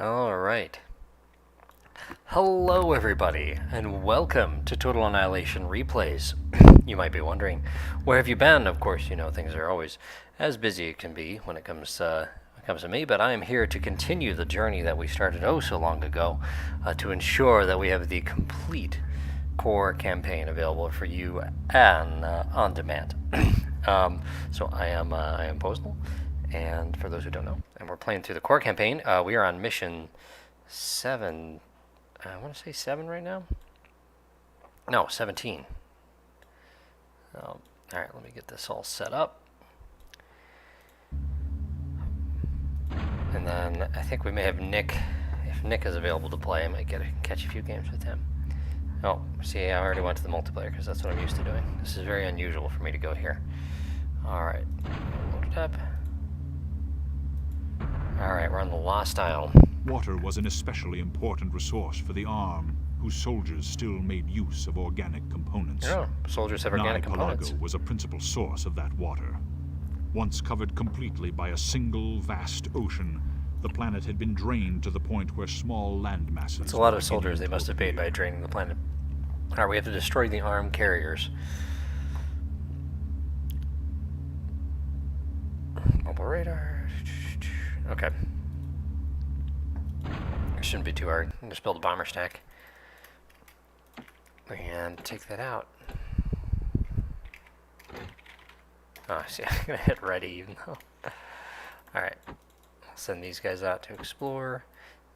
Alright. Hello everybody, and welcome to Total Annihilation Replays. You might be wondering, where have you been? Of course, you know things are always as busy as it can be when it comes to me, but I am here to continue the journey that we started oh so long ago, to ensure that we have the complete core campaign available for you and on demand. So I am Postal, and for those who don't know, and we're playing through the core campaign. We are on mission 7. I want to say 7 right now. No, 17. All right, let me get this all set up. And then I think we may have Nick. If Nick is available to play, I might catch a few games with him. Oh, see, I already went to the multiplayer because that's what I'm used to doing. This is very unusual for me to go here. Alright, load it up. Alright, we're on the Lost Isle. Water was an especially important resource for the arm, whose soldiers still made use of organic components. Oh, soldiers have organic components. Pelago was a principal source of that water. Once covered completely by a single vast ocean, the planet had been drained to the point where small land masses... It's a lot of soldiers they must have paid by draining the planet. Alright, we have to destroy the armed carriers. Mobile radar. Okay. It shouldn't be too hard. Just build a bomber stack. And take that out. Oh, see, I'm gonna hit ready even though. Alright. I'll send these guys out to explore.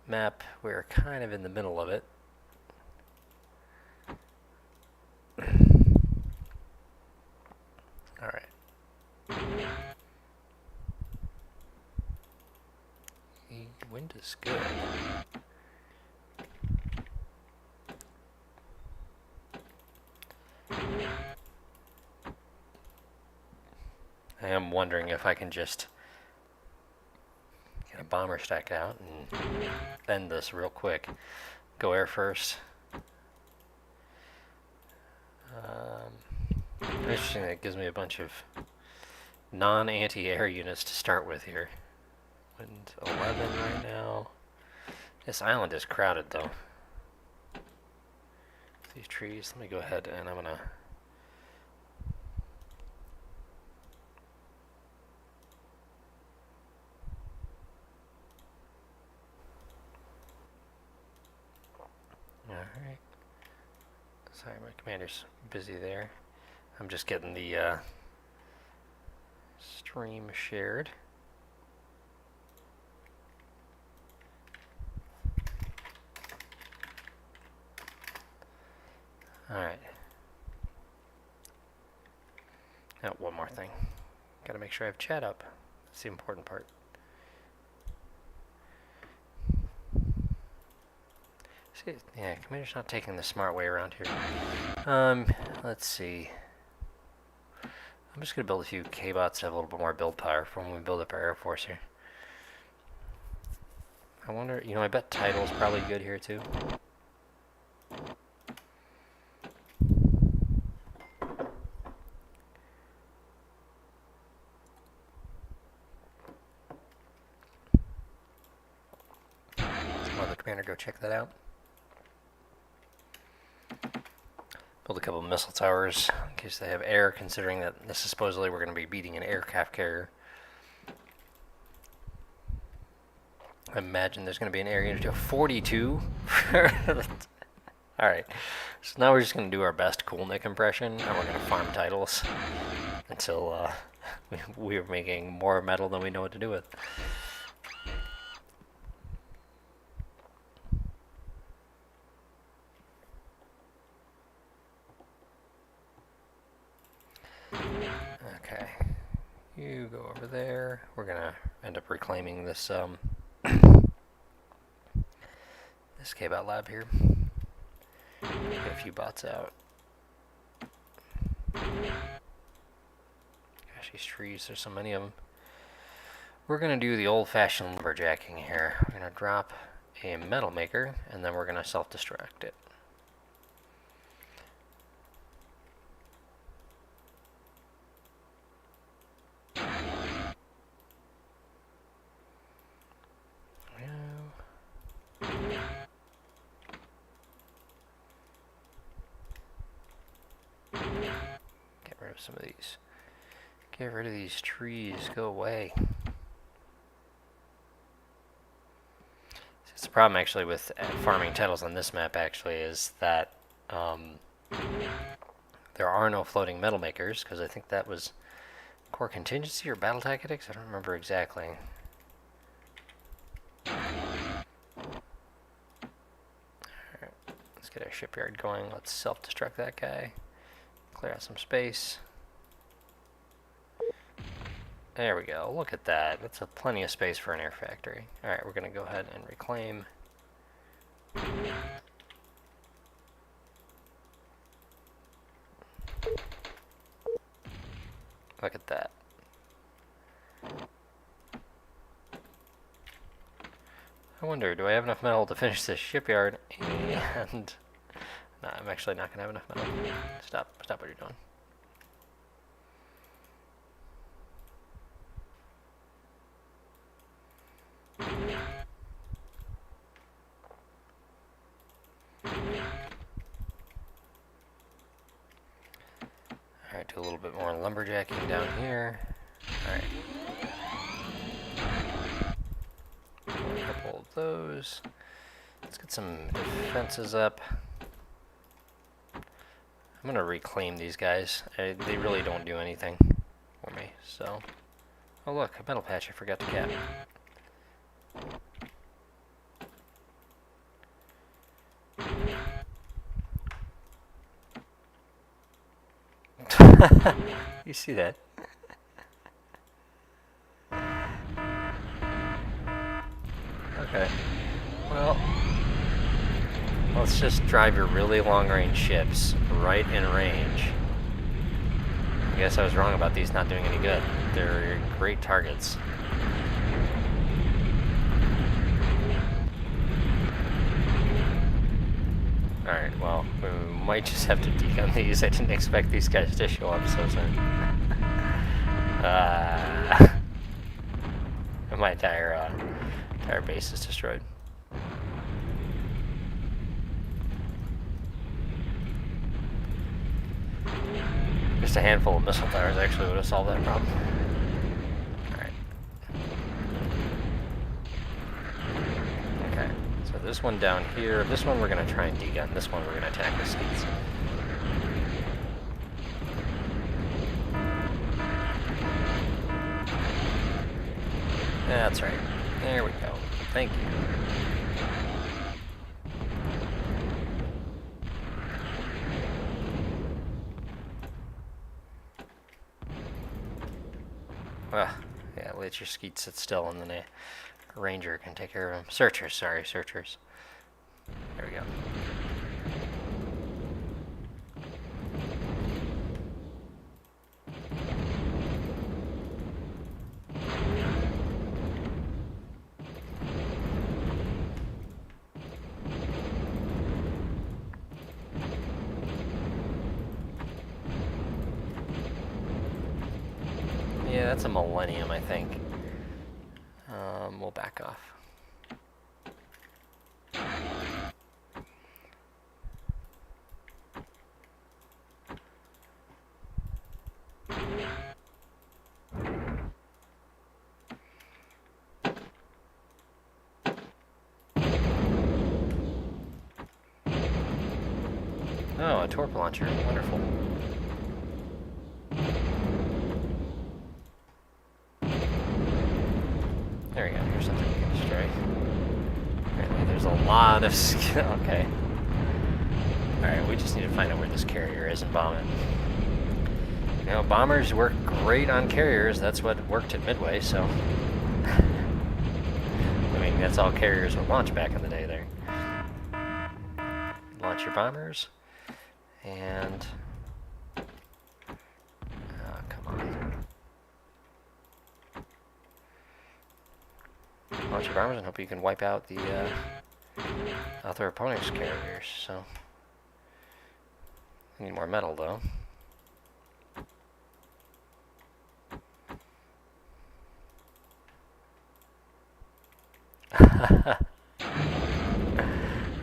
Map. We're kind of in the middle of it. Alright. The wind is good. I am wondering if I can just get a bomber stack out and end this real quick. Go air first. Interesting that it gives me a bunch of non-anti-air units to start with here. Wind 11 right now. This island is crowded though. These trees, let me go ahead and I'm gonna Alright. Sorry, my commander's busy there. I'm just getting the stream shared. Alright. Now, one more thing. Gotta make sure I have chat up. That's the important part. See, yeah, commander's not taking the smart way around here. Let's see. I'm just gonna build a few K-bots to have a little bit more build power for when we build up our Air Force here. I wonder, you know, I bet title's probably good here too. Let the commander go check that out. Build a couple of missile towers in case they have air, considering that this is supposedly we're going to be beating an aircraft carrier. I imagine there's going to be an air unit of 42. Alright, so now we're just going to do our best Cool Nick impression, and we're going to farm titles until we're making more metal than we know what to do with. Okay, you go over there. We're gonna end up reclaiming this this K-bot lab here. Get a few bots out. Gosh, these trees, there's so many of them. We're gonna do the old-fashioned lumberjacking here. We're gonna drop a metal maker, and then we're gonna self-destruct it. rid of some of these. Get rid of these trees. Go away. The problem actually with farming titles on this map actually is that there are no floating metal makers, because I think that was core contingency or battle tactics. I don't remember exactly. Alright, let's get our shipyard going. Let's self-destruct that guy. Clear out some space. There we go. Look at that. That's plenty of space for an air factory. Alright, we're going to go ahead and reclaim. Look at that. I wonder, do I have enough metal to finish this shipyard? And... no, I'm actually not going to have enough metal. Stop what you're doing. Alright, do a little bit more lumberjacking down here. Alright. A couple of those. Let's get some defenses up. I'm going to reclaim these guys. They really don't do anything for me, so... oh look, a metal patch I forgot to cap. You see that? Okay. Well, let's just drive your really long-range ships right in range. I guess I was wrong about these not doing any good. They're great targets. Alright, well, we might just have to degun these. I didn't expect these guys to show up so soon. My entire base is destroyed. Just a handful of missile towers actually would have solved that problem. Alright. Okay, so this one down here, this one we're going to try and degun, this one we're going to attack with seeds. That's right. There we go. Thank you. Well, yeah, let your skeet sit still and then a ranger can take care of them. Searchers, sorry, searchers. There we go. Yeah, that's a millennium, I think. We'll back off. Oh, a torp launcher. Wonderful. There we go. Here's something we can destroy. Apparently there's a lot of skill. Okay. Alright, we just need to find out where this carrier is and bomb it. You know, bombers work great on carriers. That's what worked at Midway, so... I mean, that's all carriers would launch back in the day there. Launch your bombers. And... come on. Launch your bombers and hope you can wipe out the other opponent's carriers, so... I need more metal, though.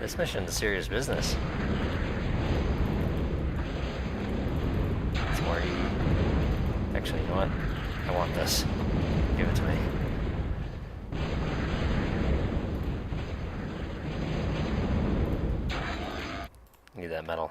This mission's serious business. It's more Actually, you know what? I want this. Give it to me. Need that metal.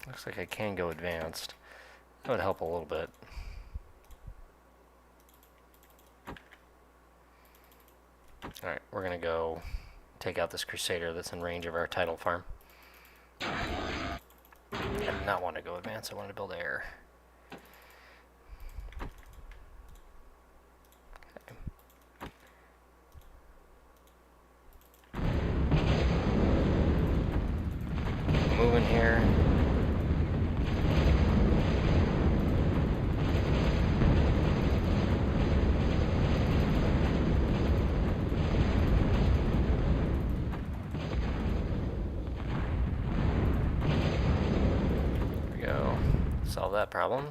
Looks like I can go advanced. That would help a little bit. Alright, we're gonna go take out this Crusader that's in range of our tidal farm. I did not want to go advanced, I wanted to build air. Okay. Moving here. Solve that problem.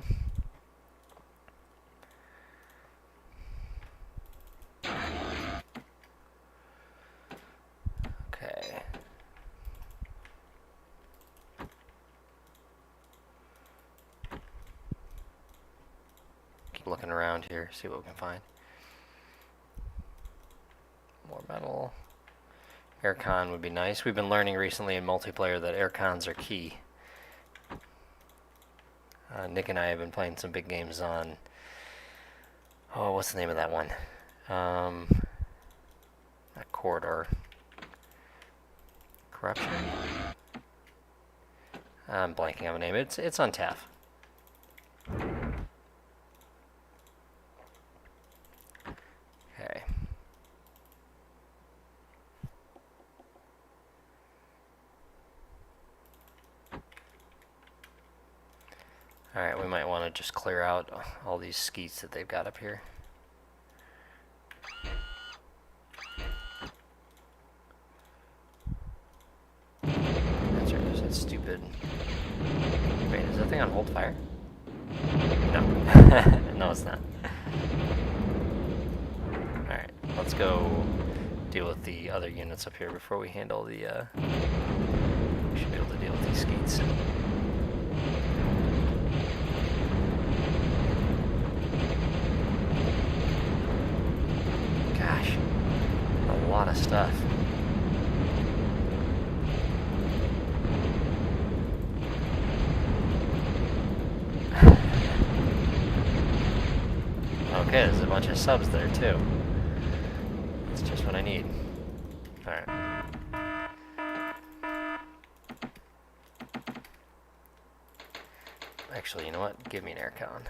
Okay. Keep looking around here, see what we can find. More metal. Aircon would be nice. We've been learning recently in multiplayer that aircons are key. Nick and I have been playing some big games on, oh, what's the name of that one? Not Corridor. Corruption? I'm blanking on the name. It's on TAF. Okay. Alright, we might want to just clear out all these skeets that they've got up here. That's right, there's that stupid... Wait, is that thing on hold fire? No. No, it's not. Alright, let's go deal with the other units up here before we handle the... We should be able to deal with these skeets. Gosh, a lot of stuff. Okay, there's a bunch of subs there too. That's just what I need. Alright. Actually, you know what? Give me an aircon.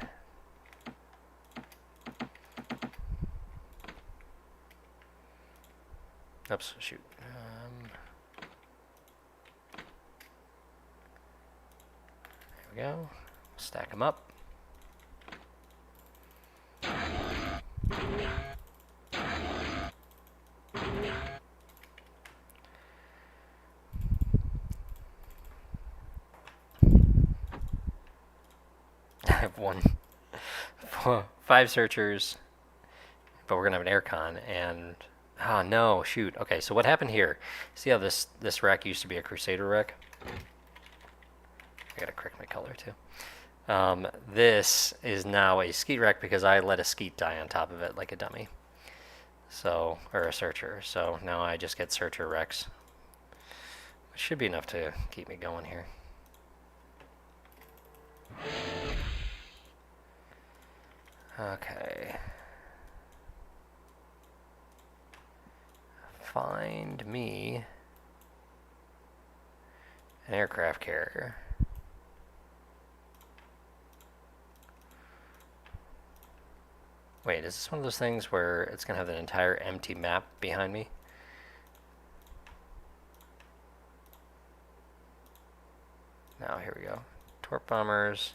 Oops, shoot. There we go. Stack them up. I have 5 searchers, but we're gonna have an aircon and oh no, shoot. Okay, so what happened here? See how this wreck used to be a Crusader wreck? I gotta correct my color too. This is now a skeet wreck because I let a skeet die on top of it like a dummy. So, or a searcher. So now I just get searcher wrecks. It should be enough to keep me going here. Okay. Find me an aircraft carrier. Wait, is this one of those things where it's going to have an entire empty map behind me? Now, here we go. Torp bombers,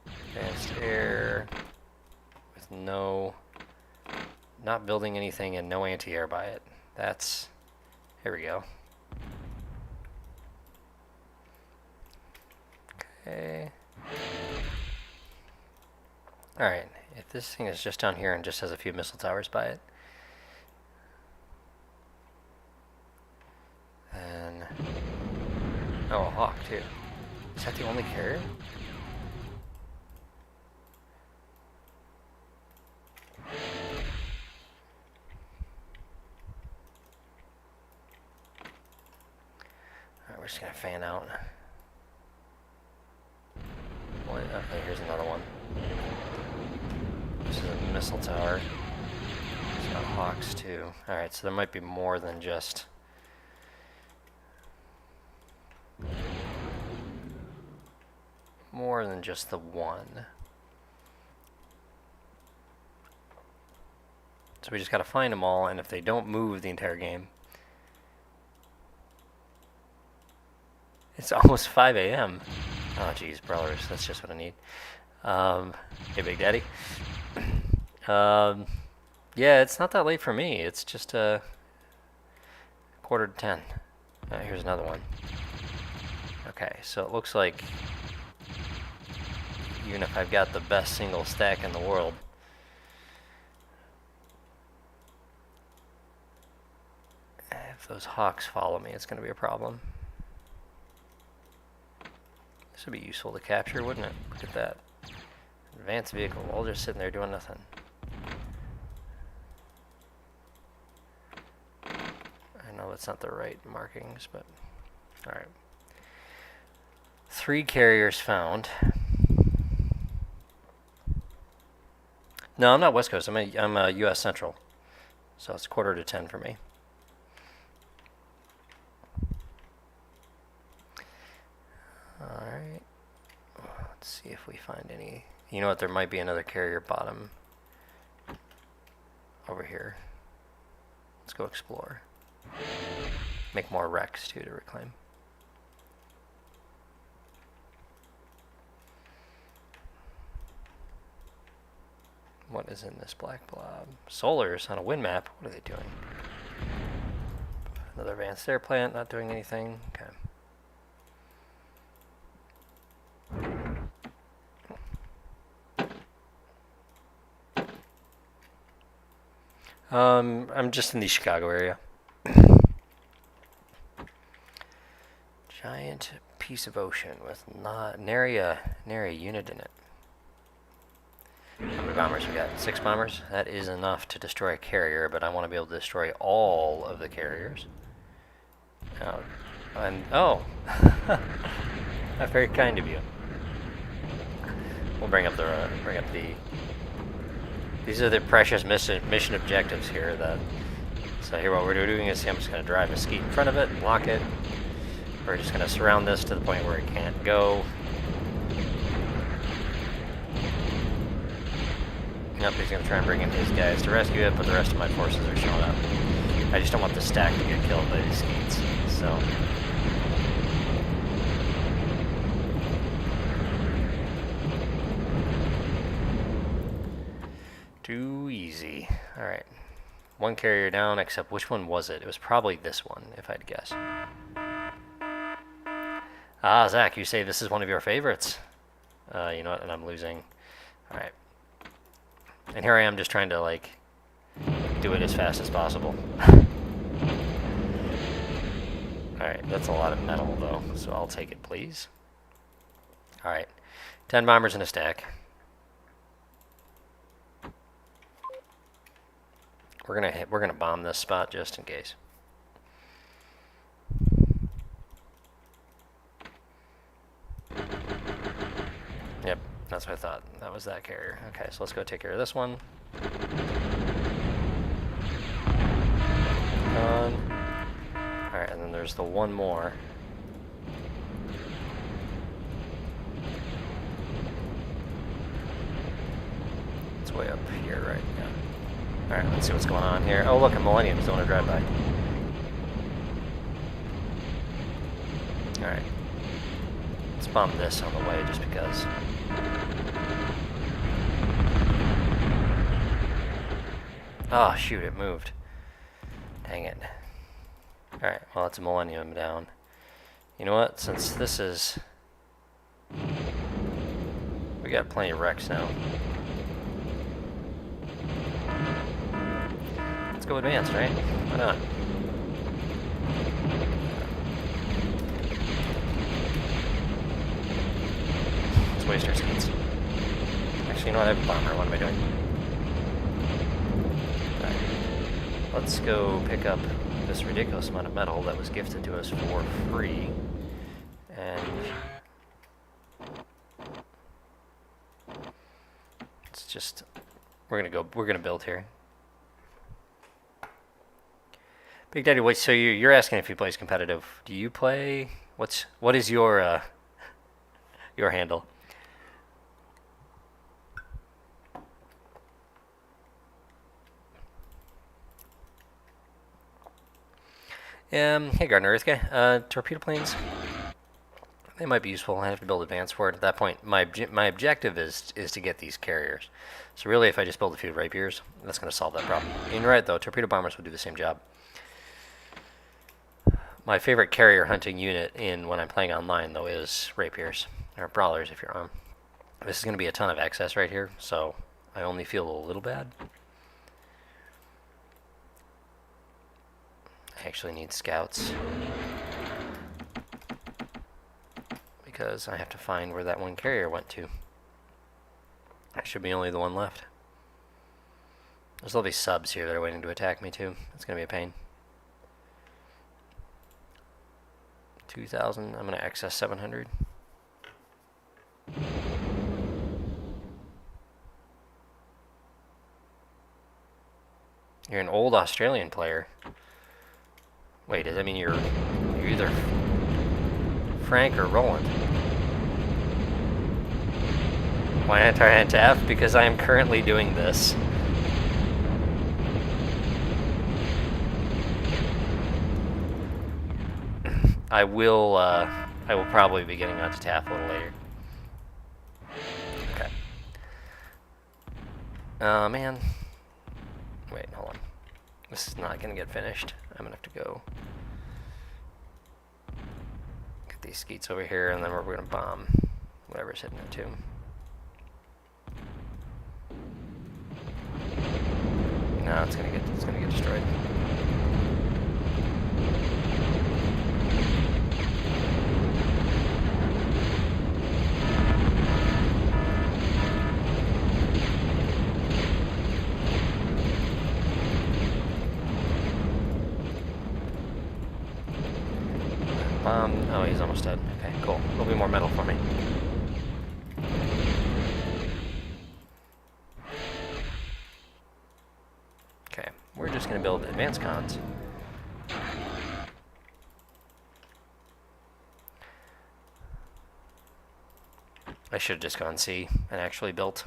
advanced air, with no, not building anything and no anti-air by it. That's, here we go. Okay. Alright, if this thing is just down here and just has a few missile towers by it, then... Oh, a hawk, too. Is that the only carrier? Alright, we're just gonna fan out. What? Okay, here's another one. This is a missile tower. It's got hawks, too. Alright, so there might be more than just... more than just the one. So we just gotta find them all, and if they don't move the entire game... It's almost 5 a.m. Oh geez, brawlers, that's just what I need. Hey Big Daddy. Yeah, it's not that late for me. It's just 9:45. Here's another one. Okay, so it looks like even if I've got the best single stack in the world, if those hawks follow me, it's going to be a problem. This would be useful to capture, wouldn't it? Look at that. Advanced vehicle, all just sitting there doing nothing. I know that's not the right markings, but alright. 3 carriers found. No, I'm not West Coast. I'm U.S. Central. So it's 9:45 for me. Alright. Let's see if we find any. You know what? There might be another carrier bottom over here. Let's go explore. Make more wrecks too to reclaim. What is in this black blob? Solars on a wind map. What are they doing? Another advanced air plant, not doing anything. Okay. I'm just in the Chicago area. Giant piece of ocean with nary a unit in it. How many bombers we got? 6 bombers? That is enough to destroy a carrier, but I want to be able to destroy all of the carriers. Oh, that's very kind of you. We'll bring up the these are the precious mission objectives here. So here what we're doing is I'm just going to drive a skeet in front of it and block it. We're just going to surround this to the point where it can't go. Yep, he's going to try and bring in his guys to rescue it, but the rest of my forces are showing up. I just don't want the stack to get killed by these skeets, so... Too easy. Alright. 1 carrier down, except which one was it? It was probably this one, if I'd guess. Ah, Zach, you say this is one of your favorites. You know what, and I'm losing. Alright. And here I am just trying to, like, do it as fast as possible. Alright, that's a lot of metal, though, so I'll take it, please. Alright. 10 bombers in a stack. We're gonna bomb this spot just in case. Yep, that's what I thought. That was that carrier. Okay, so let's go take care of this one. Alright, and then there's the one more. It's way up here, right? Yeah. Alright, let's see what's going on here. Oh, look, a Millennium's doing a drive-by. Alright. Let's bomb this on the way just because. Oh, shoot, it moved. Dang it. Alright, well, it's a Millennium down. You know what? Since this is... We got plenty of wrecks now. go advanced, right? Why not? Let's waste our seats. Actually, you know what? I have a bomber. What am I doing? Alright. Let's go pick up this ridiculous amount of metal that was gifted to us for free. And it's just we're gonna build here. Big Daddy, wait, so you're asking if he plays competitive. Do you play? What is your handle? Hey Gardner Earth guy. Torpedo planes. They might be useful. I have to build advance for it. At that point, my objective is to get these carriers. So really, if I just build a few rapiers, that's going to solve that problem. And you're right, though. Torpedo bombers would do the same job. My favorite carrier hunting unit when I'm playing online, though, is rapiers. Or brawlers, if you're on. This is going to be a ton of excess right here, so I only feel a little bad. I actually need scouts. Because I have to find where that one carrier went to. That should be only the one left. There's all these subs here that are waiting to attack me too. It's going to be a pain. 2,000. I'm going to excess 700. You're an old Australian player. Wait, does that mean you're either Frank or Roland? Why anti-TAF? Because I am currently doing this. I will probably be getting onto TAF a little later. Okay. Man. Wait, hold on. This is not gonna get finished. I'm gonna have to go get these skeets over here, and then we're gonna bomb whatever's hitting it too. No, it's gonna get destroyed. Oh, he's almost dead. Okay, cool. There'll be more metal for me. Okay, we're just gonna build advanced cons. I should have just gone C and actually built.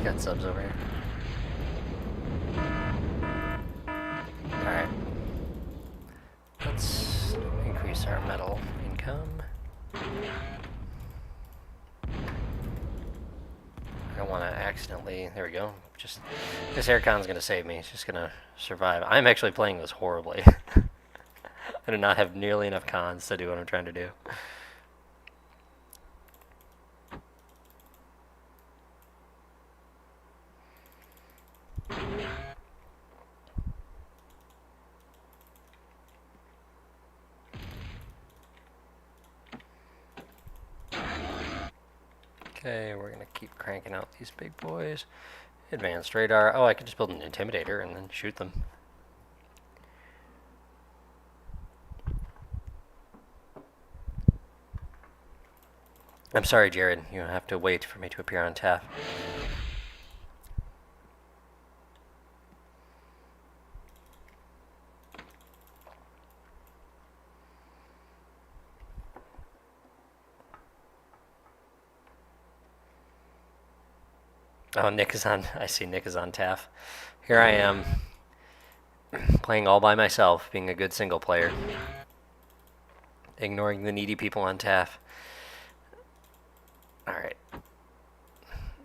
Got subs over here. Alright. Let's increase our metal income. I don't want to accidentally... There we go. Just this aircon's going to save me. It's just going to survive. I'm actually playing this horribly. I do not have nearly enough cons to do what I'm trying to do. Okay, we're gonna keep cranking out these big boys. Advanced radar. Oh, I could just build an intimidator and then shoot them. I'm sorry, Jared. You have to wait for me to appear on TAF. Oh, Nick is on. I see Nick is on TAF. Here I am, playing all by myself, being a good single player, ignoring the needy people on TAF. All right.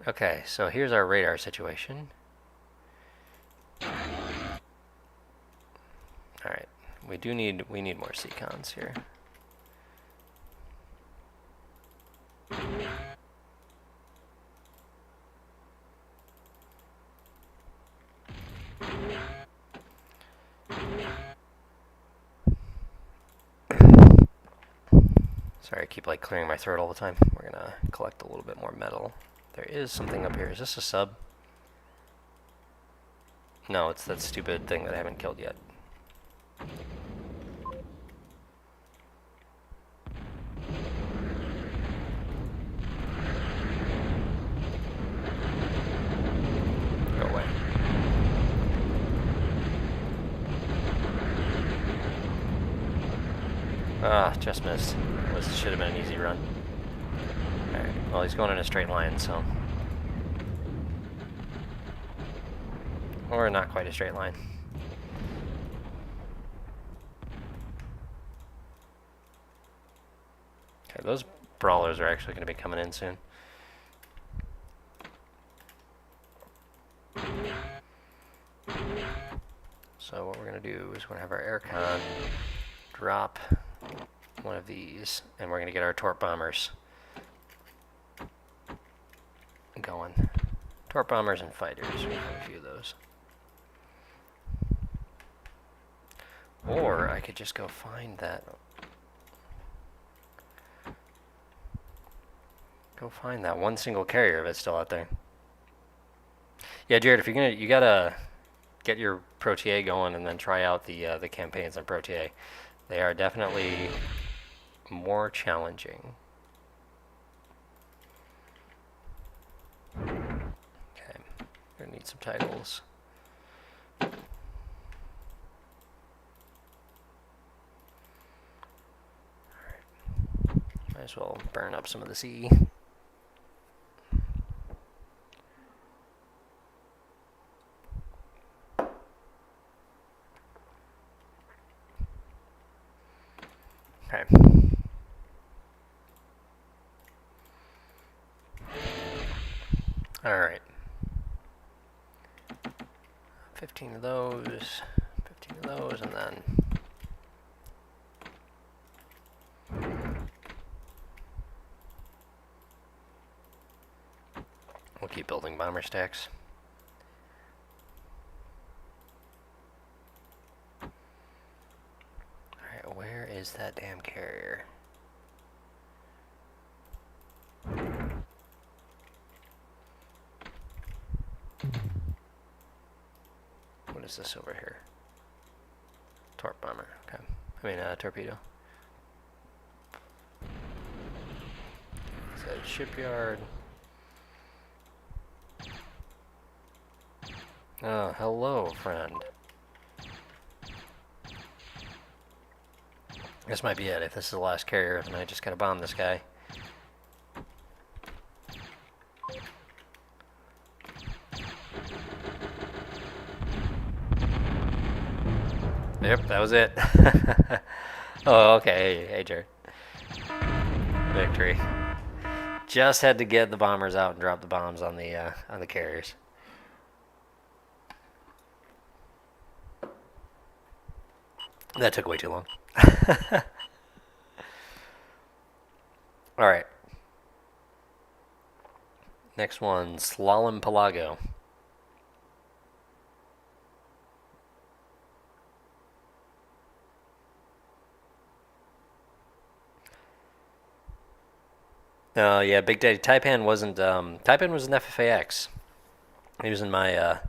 Okay, so here's our radar situation. Alright, we need more seacons here. Sorry, I keep like clearing my throat all the time. We're gonna collect a little bit more metal. There is something up here. Is this a sub? No, it's that stupid thing that I haven't killed yet. Go away. Ah, just missed. This should have been an easy run. Alright, well he's going in a straight line, so... Or not quite a straight line. Okay, those brawlers are actually going to be coming in soon. So what we're going to do is we're going to have our aircon drop one of these, and we're going to get our torp bombers going. Torp bombers and fighters, we have a few of those. Or I could just go find that. Go find that one single carrier if it's still out there. Yeah, Jared, if you're gonna, you gotta get your ProTA going and then try out the campaigns on ProTA. They are definitely more challenging. Okay, gonna need some titles. Might as well burn up some of the sea. Okay. Alright. 15 of those, 15 of those, and then we'll keep building bomber stacks. Alright, where is that damn carrier? What is this over here? Torp bomber, okay. I mean, torpedo. Is that a shipyard? Oh, hello, friend. This might be it. If this is the last carrier, then I just gotta bomb this guy. Yep, that was it. Oh, okay. Hey, Jared. Victory. Just had to get the bombers out and drop the bombs on the carriers. That took way too long. All right. Next one, Slalom Pelago. Yeah, Big Daddy Taipan wasn't. Taipan was an FFAX. He was in my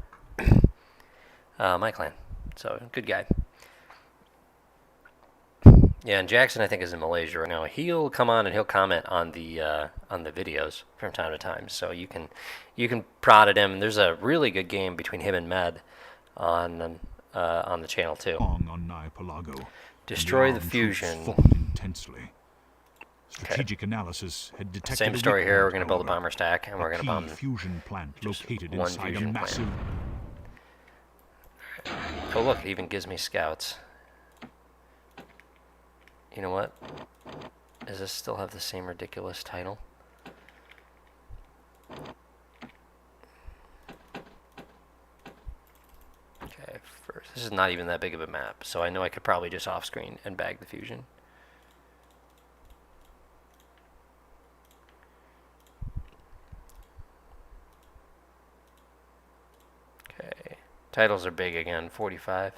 my clan, so good guy. Yeah, and Jackson I think is in Malaysia right now. He'll come on and he'll comment on the videos from time to time, so you can prod at him. There's a really good game between him and Med on the channel too. On Pelago, Destroy the fusion. Fought intensely. Strategic analysis had detected Same story here. We're going to build a bomber stack, and we're going to bomb a fusion plant located one inside a fusion massive. Plant. Oh look, it even gives me scouts. You know what? Does this still have the same ridiculous title? Okay, first, this is not even that big of a map, so I know I could probably just off-screen and bag the fusion. Okay, titles are big again, 45.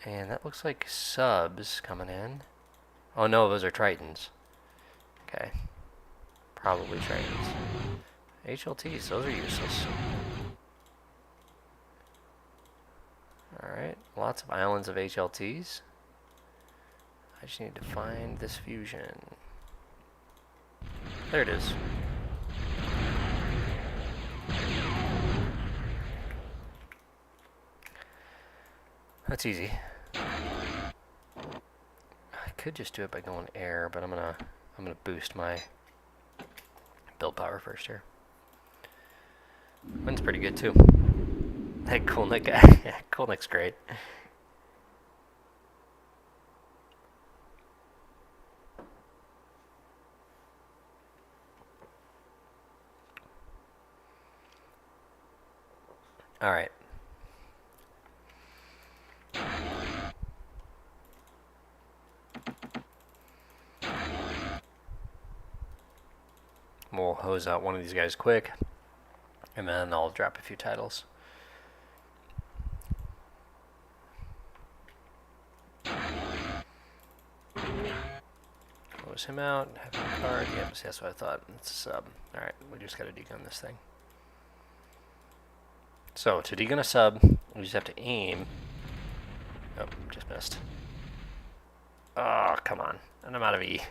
And that looks like subs coming in. Oh no, those are Tritons. Okay, probably Tritons. HLTs, those are useless. Alright, lots of islands of HLTs. I just need to find this fusion. There it is. That's easy. I could just do it by going air, but I'm gonna boost my build power first here. Wind's pretty good too. That Coolnick guy. Coolnick's great. Alright. We'll hose out one of these guys quick, and then I'll drop a few titles. Close him out, have a card. Yep, that's what I thought. It's a sub. Alright, we just gotta degun this thing. So, to degun a sub, we just have to aim. Oh, just missed. Oh, come on. And I'm out of E.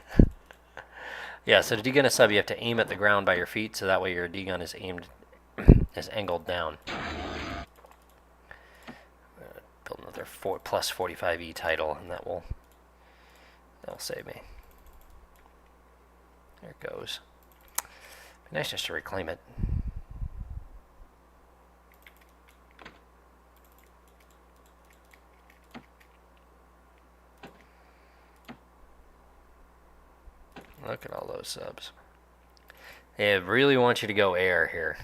Yeah, so to degun a sub, you have to aim at the ground by your feet, so that way your degun is aimed, is angled down. Build another plus 45E title, and that'll save me. There it goes. Be nice just to reclaim it. Look at all those subs. They really want you to go air here.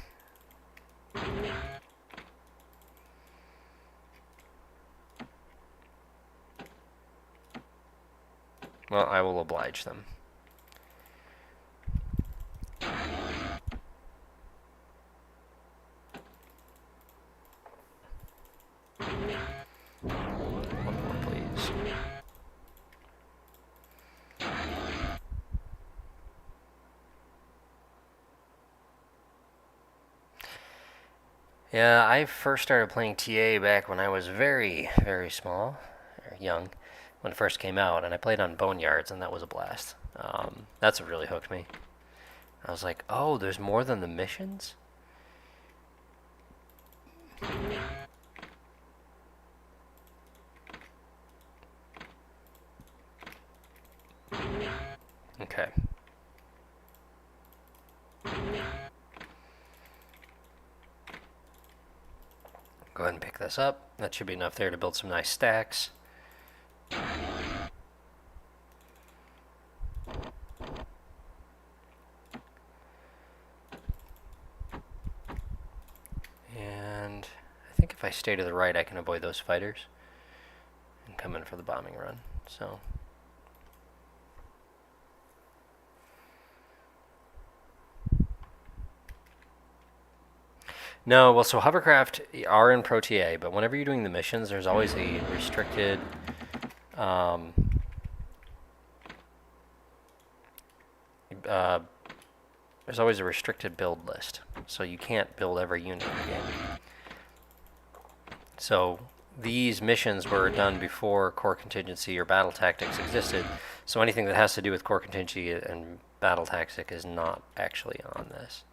Well, I will oblige them. One more, please. Yeah, I first started playing TA back when I was very, very small, or young, when it first came out, and I played on Boneyards, and that was a blast. That's what really hooked me. I was like, oh, there's more than the missions? Okay. Go ahead and pick this up. That should be enough there to build some nice stacks. And I think if I stay to the right, I can avoid those fighters and come in for the bombing run. So. No, well, so hovercraft are in ProTA, but whenever you're doing the missions, there's always a restricted there's always a restricted build list, so you can't build every unit in the game. So these missions were done before core contingency or battle tactics existed, so anything that has to do with core contingency and battle tactic is not actually on this.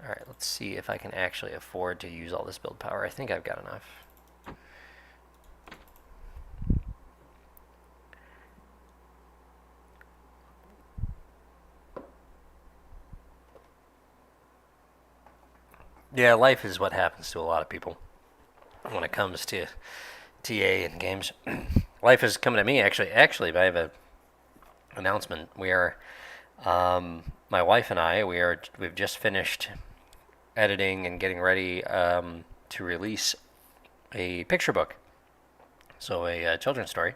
Alright, let's see if I can actually afford to use all this build power. I think I've got enough. Yeah, life is what happens to a lot of people when it comes to TA and games. Life is coming at me, actually. Actually, I have an announcement. We are, my wife and I, we've just finished editing and getting ready to release a picture book. So a children's story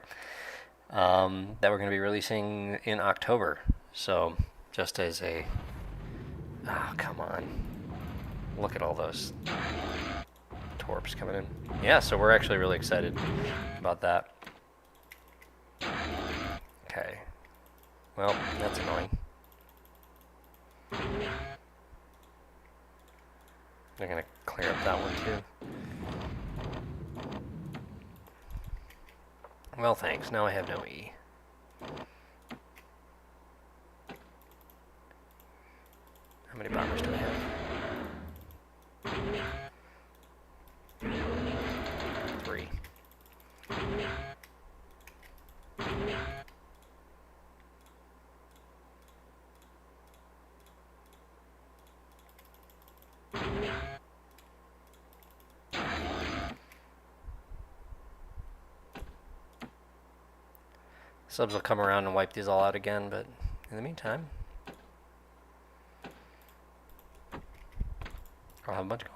that we're going to be releasing in October. So just as a... Oh, come on. Look at all those torps coming in. Yeah, so we're actually really excited about that. Okay. Well, that's annoying. They're going to clear up that one too. Well, thanks. Now I have no E. How many bombers do I have? 3. Subs will come around and wipe these all out again, but in the meantime, I'll have a bunch going.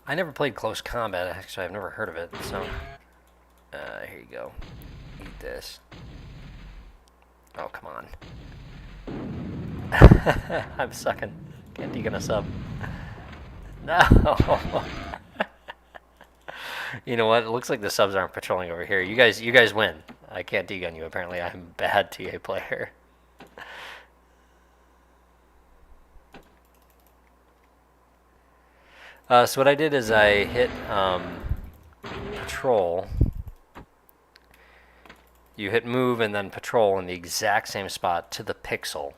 I never played Close Combat. Actually, I've never heard of it. So, here you go. Eat this. Oh, come on. I'm sucking. Can't deacon a sub. No. You know what? It looks like the subs aren't patrolling over here. You guys win. I can't degun you. Apparently, I'm a bad TA player. So what I did is I hit patrol. You hit move and then patrol in the exact same spot to the pixel.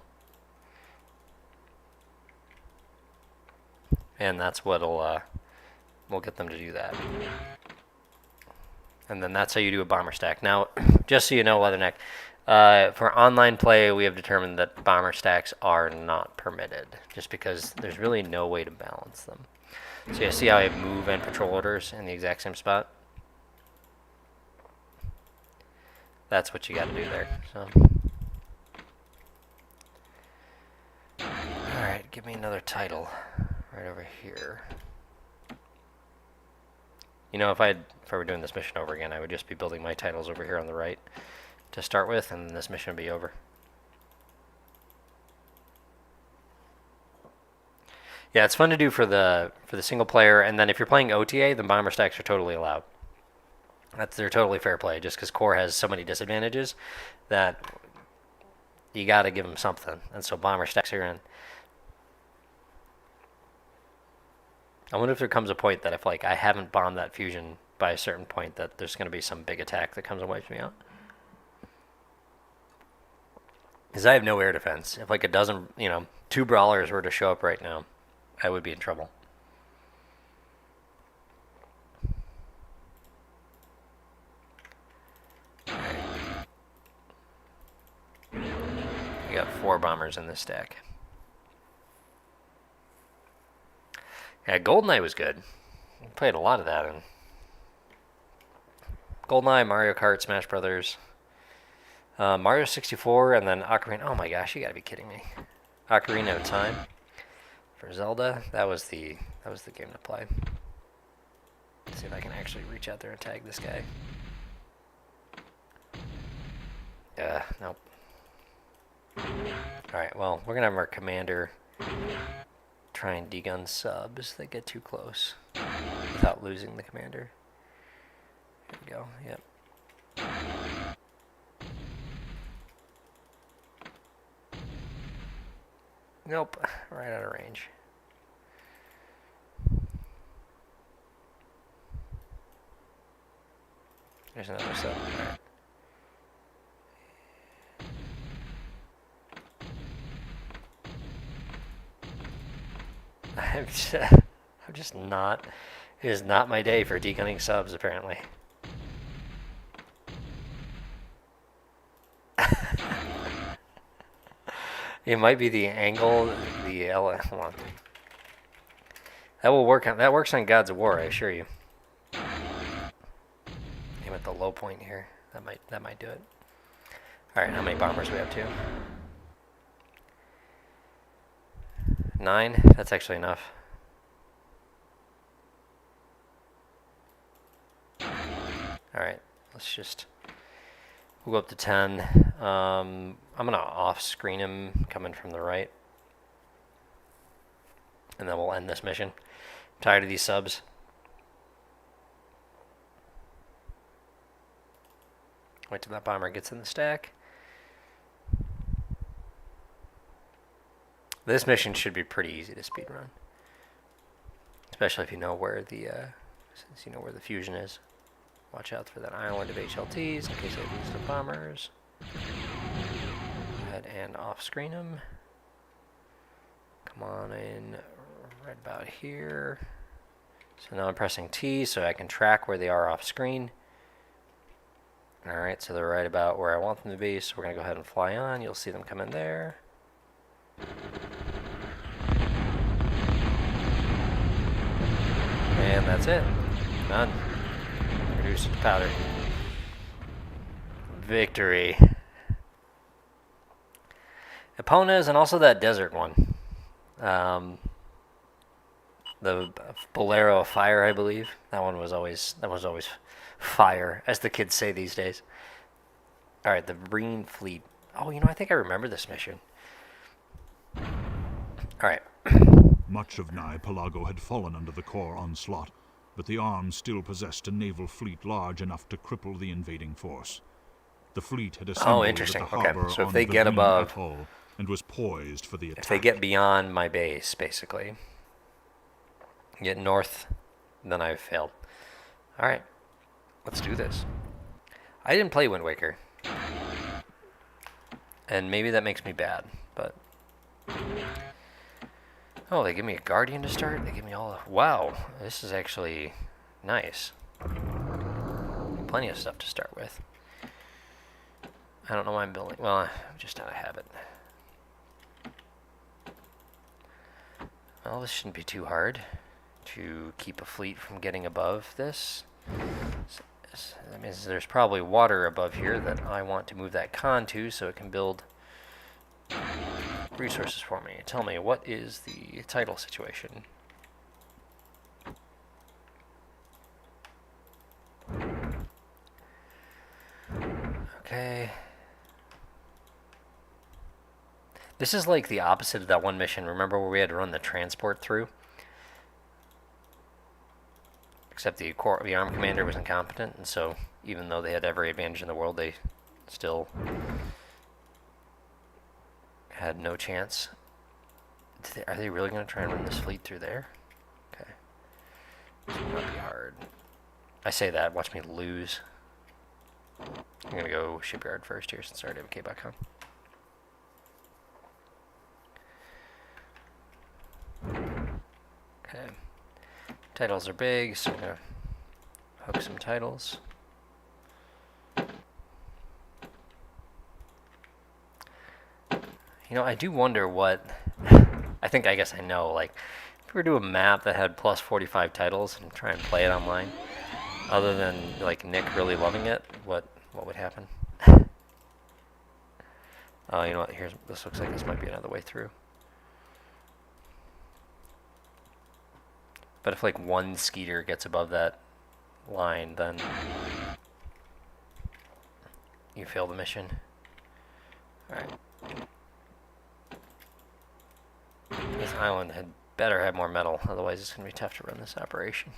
And that's what'll we'll get them to do that. And then that's how you do a bomber stack. Now, just so you know, Leatherneck, for online play, we have determined that bomber stacks are not permitted, just because there's really no way to balance them. So you see how I have move and patrol orders in the exact same spot? That's what you got to do there. So, all right, give me another title right over here. You know, if I were doing this mission over again, I would just be building my titles over here on the right to start with, and then this mission would be over. Yeah, it's fun to do for the single player, and then if you're playing OTA, then bomber stacks are totally allowed. They're totally fair play, just because core has so many disadvantages that you got to give them something, and so bomber stacks are in. I wonder if there comes a point that if like I haven't bombed that fusion by a certain point, that there's going to be some big attack that comes and wipes me out. Because I have no air defense. If like a dozen, 2 brawlers were to show up right now, I would be in trouble. We got 4 bombers in this stack. Yeah, GoldenEye was good. I played a lot of that. And GoldenEye, Mario Kart, Smash Brothers, Mario 64, and then Ocarina. Oh my gosh, you gotta be kidding me! Ocarina of Time for Zelda. That was the game to play. Let's see if I can actually reach out there and tag this guy. Nope. All right. Well, we're gonna have our commander try and degun subs that get too close without losing the commander. Here we go. Yep. Nope. Right out of range. There's another sub. All right. I'm just not. It is not my day for degunning subs, apparently. It might be the angle, the L. Hold on. That will work. That works on Gods of War, I assure you. Aim at the low point here. That might do it. All right, how many bombers we have too? 9? That's actually enough. Alright, we'll go up to 10. I'm going to off-screen him coming from the right. And then we'll end this mission. I'm tired of these subs. Wait till that bomber gets in the stack. This mission should be pretty easy to speedrun. Especially if you know where the since you know where the fusion is. Watch out for that island of HLTs in case they lose the bombers. Go ahead and off-screen them. Come on in right about here. So now I'm pressing T so I can track where they are off-screen. Alright, so they're right about where I want them to be, so we're going to go ahead and fly on. You'll see them come in there. And that's it. Done. Reduce the powder. Victory. Eponas and also that desert one. The Bolero of Fire, I believe. That was always fire, as the kids say these days. Alright, the Marine Fleet. Oh, I think I remember this mission. Alright. Much of Nye Pelago had fallen under the Corps onslaught, but the arms still possessed a naval fleet large enough to cripple the invading force. The fleet had assembled at the harbor so if on they get above, atoll and was poised for the attack. If they get beyond my base, basically, get north, then I've failed. Alright, let's do this. I didn't play Wind Waker, and maybe that makes me bad, but... Oh, they give me a Guardian to start? They give me all of... Wow, this is actually nice. Plenty of stuff to start with. I don't know why I'm building... Well, I'm just out of habit. Well, this shouldn't be too hard to keep a fleet from getting above this. That means there's probably water above here that I want to move that con to so it can build... resources for me. Tell me, what is the title situation? Okay. This is like the opposite of that one mission. Remember where we had to run the transport through? Except the arm commander was incompetent, and so even though they had every advantage in the world, they still had no chance. Are they really going to try and run this fleet through there? Okay. This will not be hard. I say that, watch me lose. I'm going to go shipyard first here since I already have a K-Bot-Con. Okay. Titles are big, so I'm going to hook some titles. I do wonder what... I guess I know, like, if we were to do a map that had plus 45 titles and try and play it online, other than, like, Nick really loving it, what would happen? Oh, you know what, this looks like this might be another way through. But if, like, one Skeeter gets above that line, then you fail the mission. Alright. This island had better have more metal, otherwise it's going to be tough to run this operation.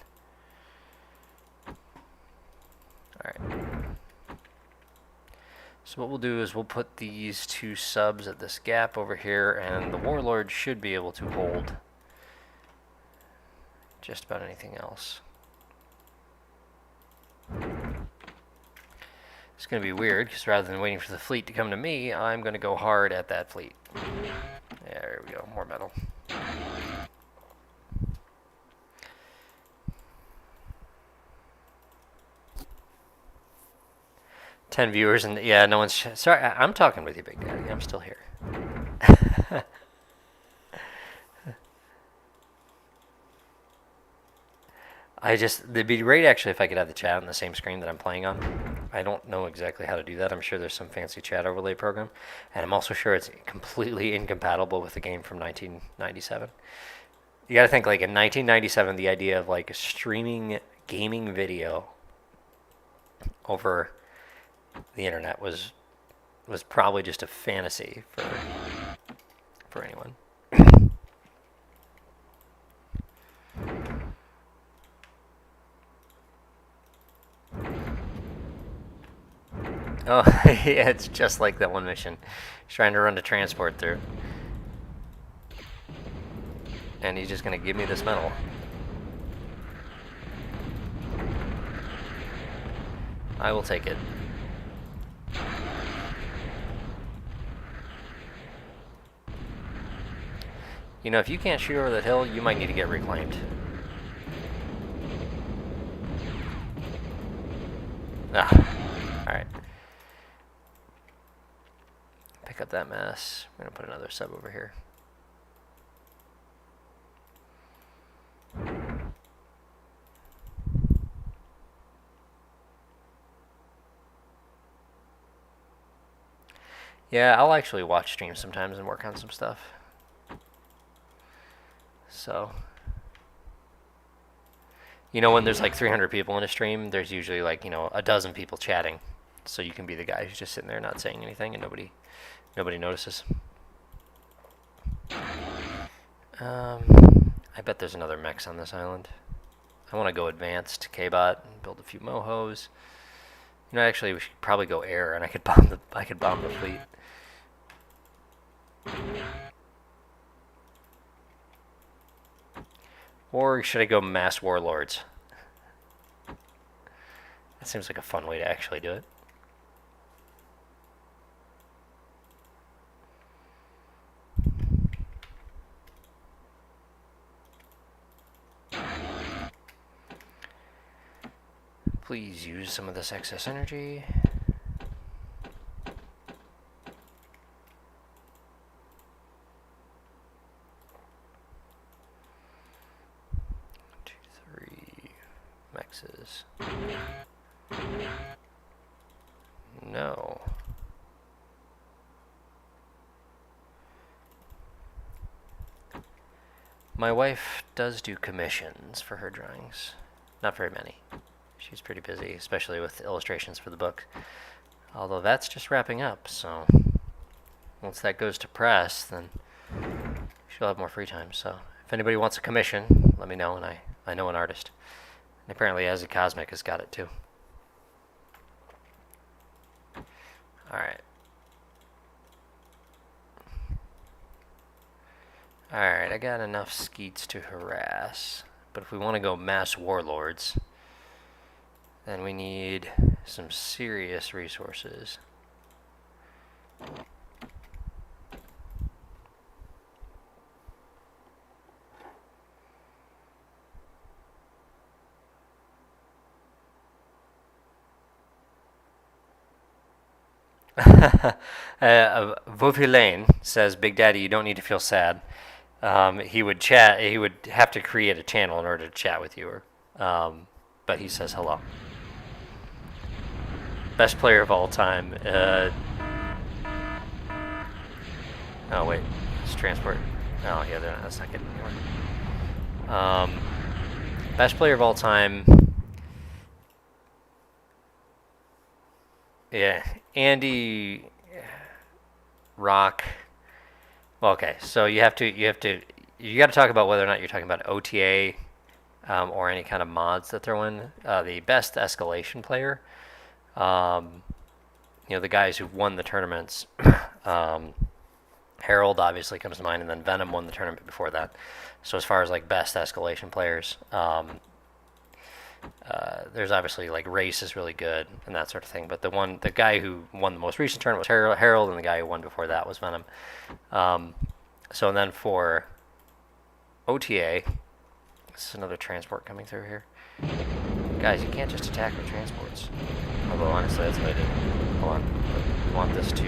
Alright. So what we'll do is we'll put these two subs at this gap over here, and the Warlord should be able to hold just about anything else. It's going to be weird, because rather than waiting for the fleet to come to me, I'm going to go hard at that fleet. There we go, more metal. Ten viewers, and yeah, no one's... Sorry, I'm talking with you, Big Daddy. I'm still here. It'd be great, actually, if I could have the chat on the same screen that I'm playing on. I don't know exactly how to do that. I'm sure there's some fancy chat overlay program, and I'm also sure it's completely incompatible with the game from 1997. You got to think, like, in 1997, the idea of like streaming gaming video over the internet was probably just a fantasy for anyone. Oh, yeah, it's just like that one mission. He's trying to run the transport through. And he's just going to give me this medal. I will take it. You know, if you can't shoot over that hill, you might need to get reclaimed. Ah, alright. Pick up that mess. I'm going to put another sub over here. Yeah, I'll actually watch streams sometimes and work on some stuff. So, you know, when there's like 300 people in a stream, there's usually like, you know, a dozen people chatting. So you can be the guy who's just sitting there not saying anything and nobody notices. I bet there's another mechs on this island. I want to go advanced K-bot and build a few mohos. You know, actually, we should probably go air, and I could bomb the fleet. Or should I go mass warlords? That seems like a fun way to actually do it. Please use some of this excess energy. Mexes. No. My wife does do commissions for her drawings. Not very many. She's pretty busy, especially with illustrations for the book. Although that's just wrapping up, so once that goes to press, then she'll have more free time. So if anybody wants a commission, let me know, and I know an artist. And apparently Azzy Cosmic has got it too. Alright. Alright, I got enough skeets to harass. But if we want to go mass warlords, then we need some serious resources. Vauvillain says, "Big Daddy, you don't need to feel sad." He would chat. He would have to create a channel in order to chat with you, but he says hello. Best player of all time. Oh wait, it's transport. Oh yeah, that's not good anymore. Best player of all time. Yeah, Andy, Rock. Well, okay, so you got to talk about whether or not you're talking about OTA or any kind of mods that throw in. The best escalation player, the guys who've won the tournaments. Harold obviously comes to mind, and then Venom won the tournament before that. So as far as like best escalation players, there's obviously like Race is really good and that sort of thing. But the guy who won the most recent tournament was Harold, and the guy who won before that was Venom. So then for OTA, this is another transport coming through here. Guys, you can't just attack with transports. Although honestly, that's what I did. Hold on, I want this to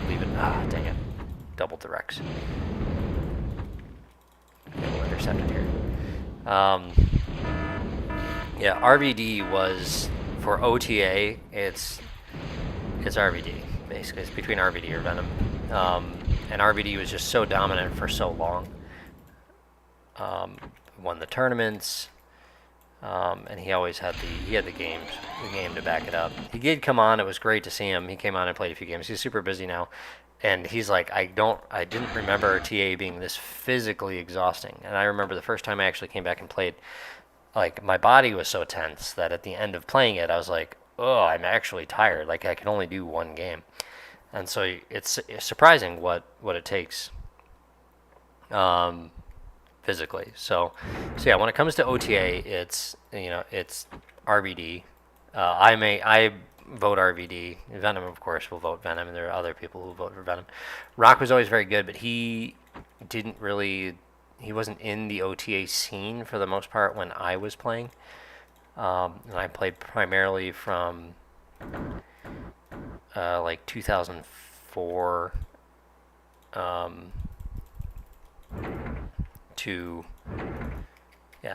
leave it. Ah, dang it. Double directs. Okay, we'll intercept it here. Yeah, RVD was for OTA, it's RVD basically. It's between RVD or Venom, and RVD was just so dominant for so long. Won the tournaments, and he always had the game to back it up. He did come on. It was great to see him. He came on and played a few games. He's super busy now, and he's like, I didn't remember TA being this physically exhausting. And I remember the first time I actually came back and played, like my body was so tense that at the end of playing it, I was like, oh, I'm actually tired. Like I can only do one game, and so it's surprising what it takes. Physically. So yeah, when it comes to OTA, it's RVD. I vote RVD. Venom, of course, will vote Venom, and there are other people who vote for Venom. Rock was always very good, but he wasn't in the OTA scene for the most part when I was playing. And I played primarily from like 2004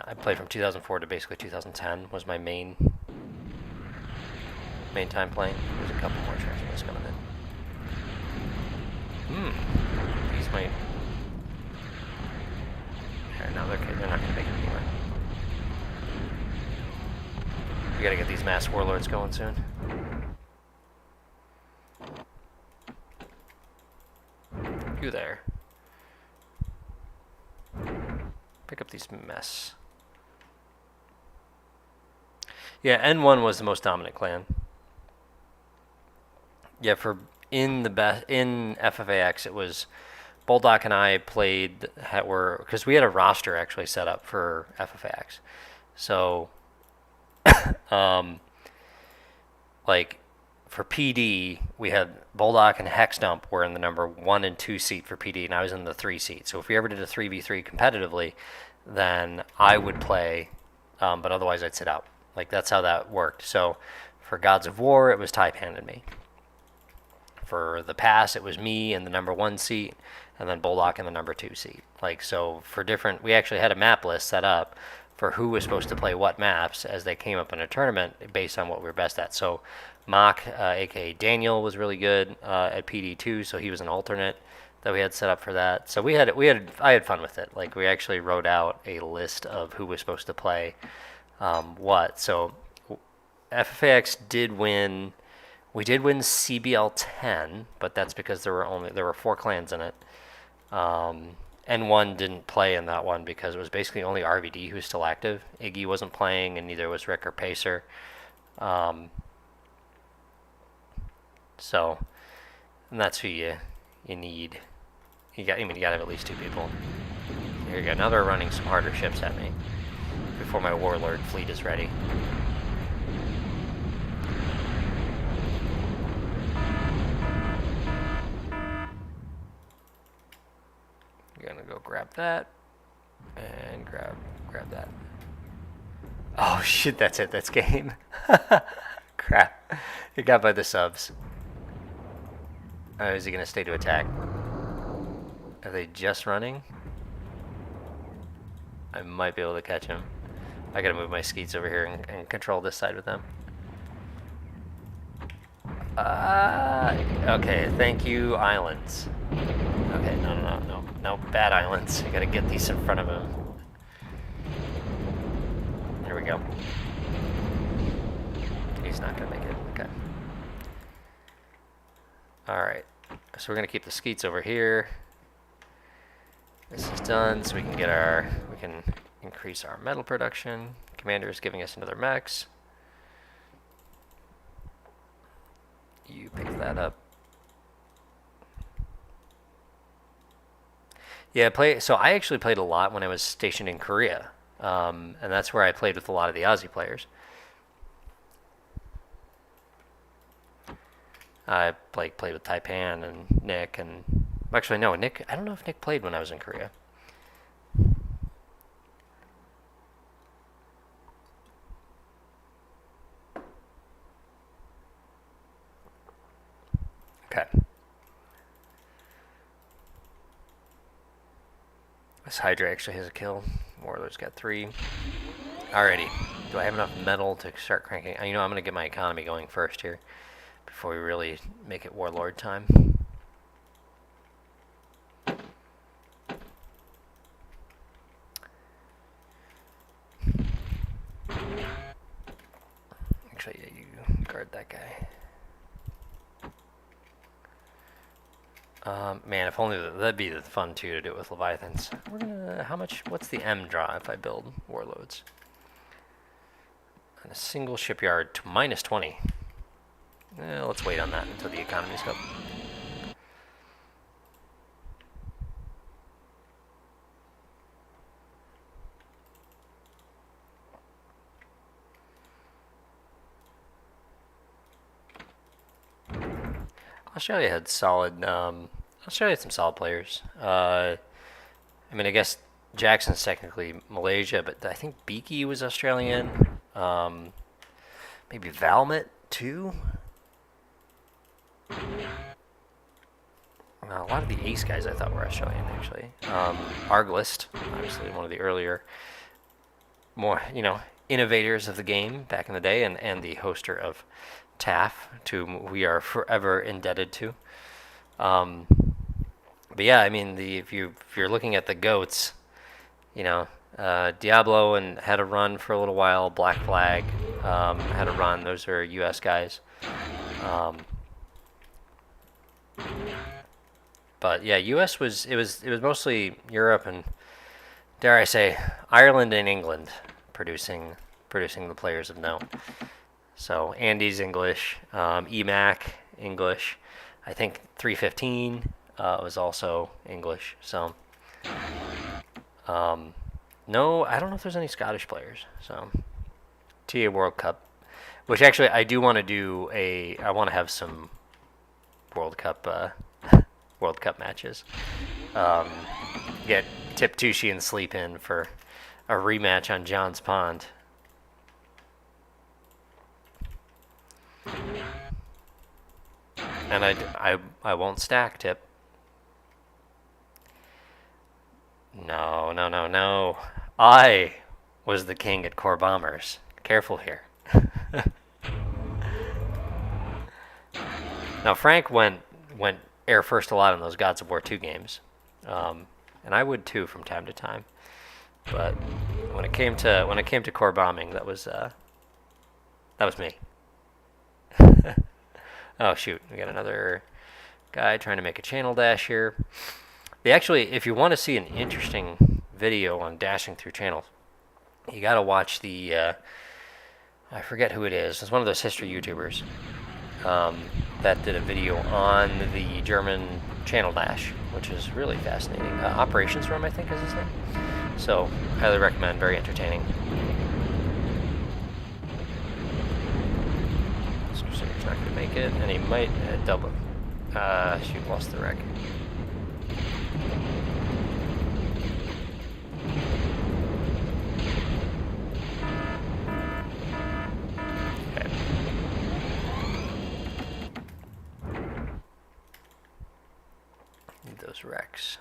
I played from 2004 to basically 2010 was my main time playing. There's a couple more transfers coming in. These might. No, they're not gonna make it anywhere. We gotta get these mass warlords going soon. You there? Pick up these mess. Yeah, N1 was the most dominant clan. Yeah, in FFAX it was Bulldog and I played because we had a roster actually set up for FFAX. So like for PD, we had Bulldog and Hexdump were in the number 1 and 2 seat for PD, and I was in the 3 seat. So if we ever did a 3v3 competitively, then I would play, but otherwise I'd sit out. Like that's how that worked. So for Gods of War, it was Taipan and me. For the pass, it was me in the number 1 seat, and then Bulldog in the number 2 seat. Like so for different, we actually had a map list set up for who was supposed to play what maps as they came up in a tournament based on what we were best at. So Mock, aka Daniel, was really good at PD2, so he was an alternate that we had set up for that. So I had fun with it. Like we actually wrote out a list of who was supposed to play what. So FFAX did win. We did win CBL 10, but that's because there were 4 clans in it. N1 didn't play in that one because it was basically only RVD who was still active. Iggy wasn't playing, and neither was Rick or Pacer. So, and that's who you need. You gotta have at least 2 people. Here you go. Now they're running some harder ships at me before my warlord fleet is ready. Gonna go grab that and grab that. Oh shit, that's it. That's game. Crap. It got by the subs. Is he gonna stay to attack? Are they just running? I might be able to catch him. I gotta move my skeets over here and control this side with them. Okay, thank you, islands. Okay, no, bad islands. I gotta get these in front of him. There we go. He's not gonna make it. Okay. Alright, so we're gonna keep the skeets over here. This is done, so we can increase our metal production. Commander is giving us another mechs. You pick that up. Yeah, so I actually played a lot when I was stationed in Korea, and that's where I played with a lot of the Aussie players. I played with Taipan and Nick, and actually no, Nick. I don't know if Nick played when I was in Korea. Okay. This Hydra actually has a kill. Warlord's got 3. Alrighty. Do I have enough metal to start cranking? I'm going to get my economy going first here before we really make it warlord time. Actually, yeah, you guard that guy. Man, if only that'd be the fun too to do it with Leviathans. We're gonna. How much? What's the M draw if I build warlords? And a single shipyard to minus 20. Let's wait on that until the economy's up. Australia had solid. Australia had some solid players. I mean, I guess Jackson's technically Malaysia, but I think Beaky was Australian. Maybe Valmet too. A lot of the ace guys I thought were Australian actually. Arglist, obviously one of the earlier, more innovators of the game back in the day, and the hoster of TAF, to whom we are forever indebted to. But yeah, I mean, if you're looking at the goats, Diablo and had a run for a little while. Black Flag had a run. Those are U.S. guys. But yeah, U.S. was mostly Europe and, dare I say, Ireland and England producing the players of note. So Andy's English, EMAC English, I think 315 was also English. So no, I don't know if there's any Scottish players. So TA World Cup, which actually I do want to do I want to have some World Cup matches. Get Tip Tushi and Sleep in for a rematch on John's Pond. And I won't stack, Tip. No. I was the king at Core Bombers. Careful here. Now Frank went air first a lot in those Gods of War 2 games, and I would too from time to time. But when it came to core bombing, that was me. Oh shoot, we got another guy trying to make a channel dash here. If you want to see an interesting video on dashing through channels, you gotta watch the I forget who it is. It's one of those history YouTubers that did a video on the German channel dash, which is really fascinating. Operations Room, I think, is his name. So, highly recommend. Very entertaining. He's not going to make it, and he might double. Shoot, lost the wreck. Okay. Need those wrecks.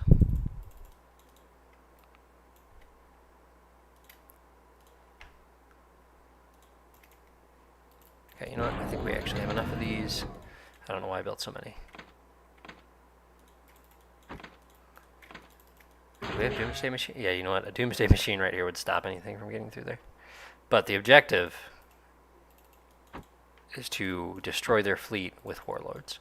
Okay, you know what? I think we actually have enough of these. I don't know why I built so many. Do we have Doomsday Machine? Yeah, you know what? A Doomsday Machine right here would stop anything from getting through there. But the objective is to destroy their fleet with warlords.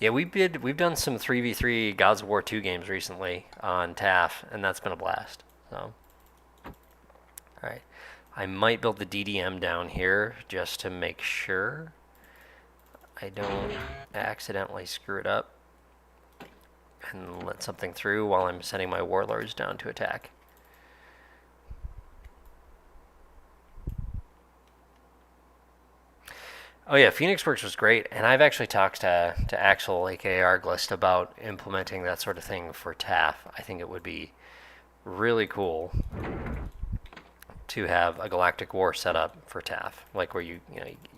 Yeah, we've done some 3v3 Gods of War 2 games recently on TAF, and that's been a blast. So, alright. I might build the DDM down here just to make sure I don't accidentally screw it up and let something through while I'm sending my warlords down to attack. Oh yeah, PhoenixWorks was great, and I've actually talked to Axel, aka Arglist, about implementing that sort of thing for TAF. I think it would be really cool to have a galactic war set up for TAF, like where you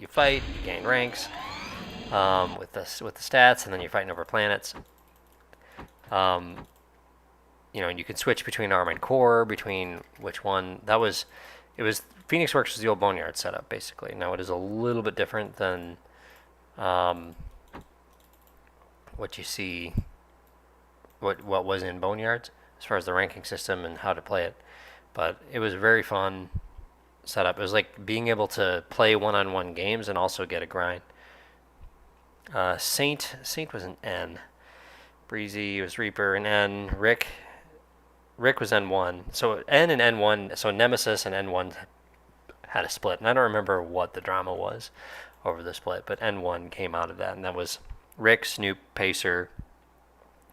fight, you gain ranks with the stats, and then you're fighting over planets. And you can switch between Armored Core, between which one. It was Phoenix Works was the old Boneyard setup basically. Now it is a little bit different than what you see, what was in Boneyards as far as the ranking system and how to play it. But it was a very fun setup. It was like being able to play one-on-one games and also get a grind. Saint was an N. Breezy was Reaper, and N. Rick was N1. So N and N1, so Nemesis and N1 had a split. And I don't remember what the drama was over the split, but N1 came out of that. And that was Rick, Snoop, Pacer,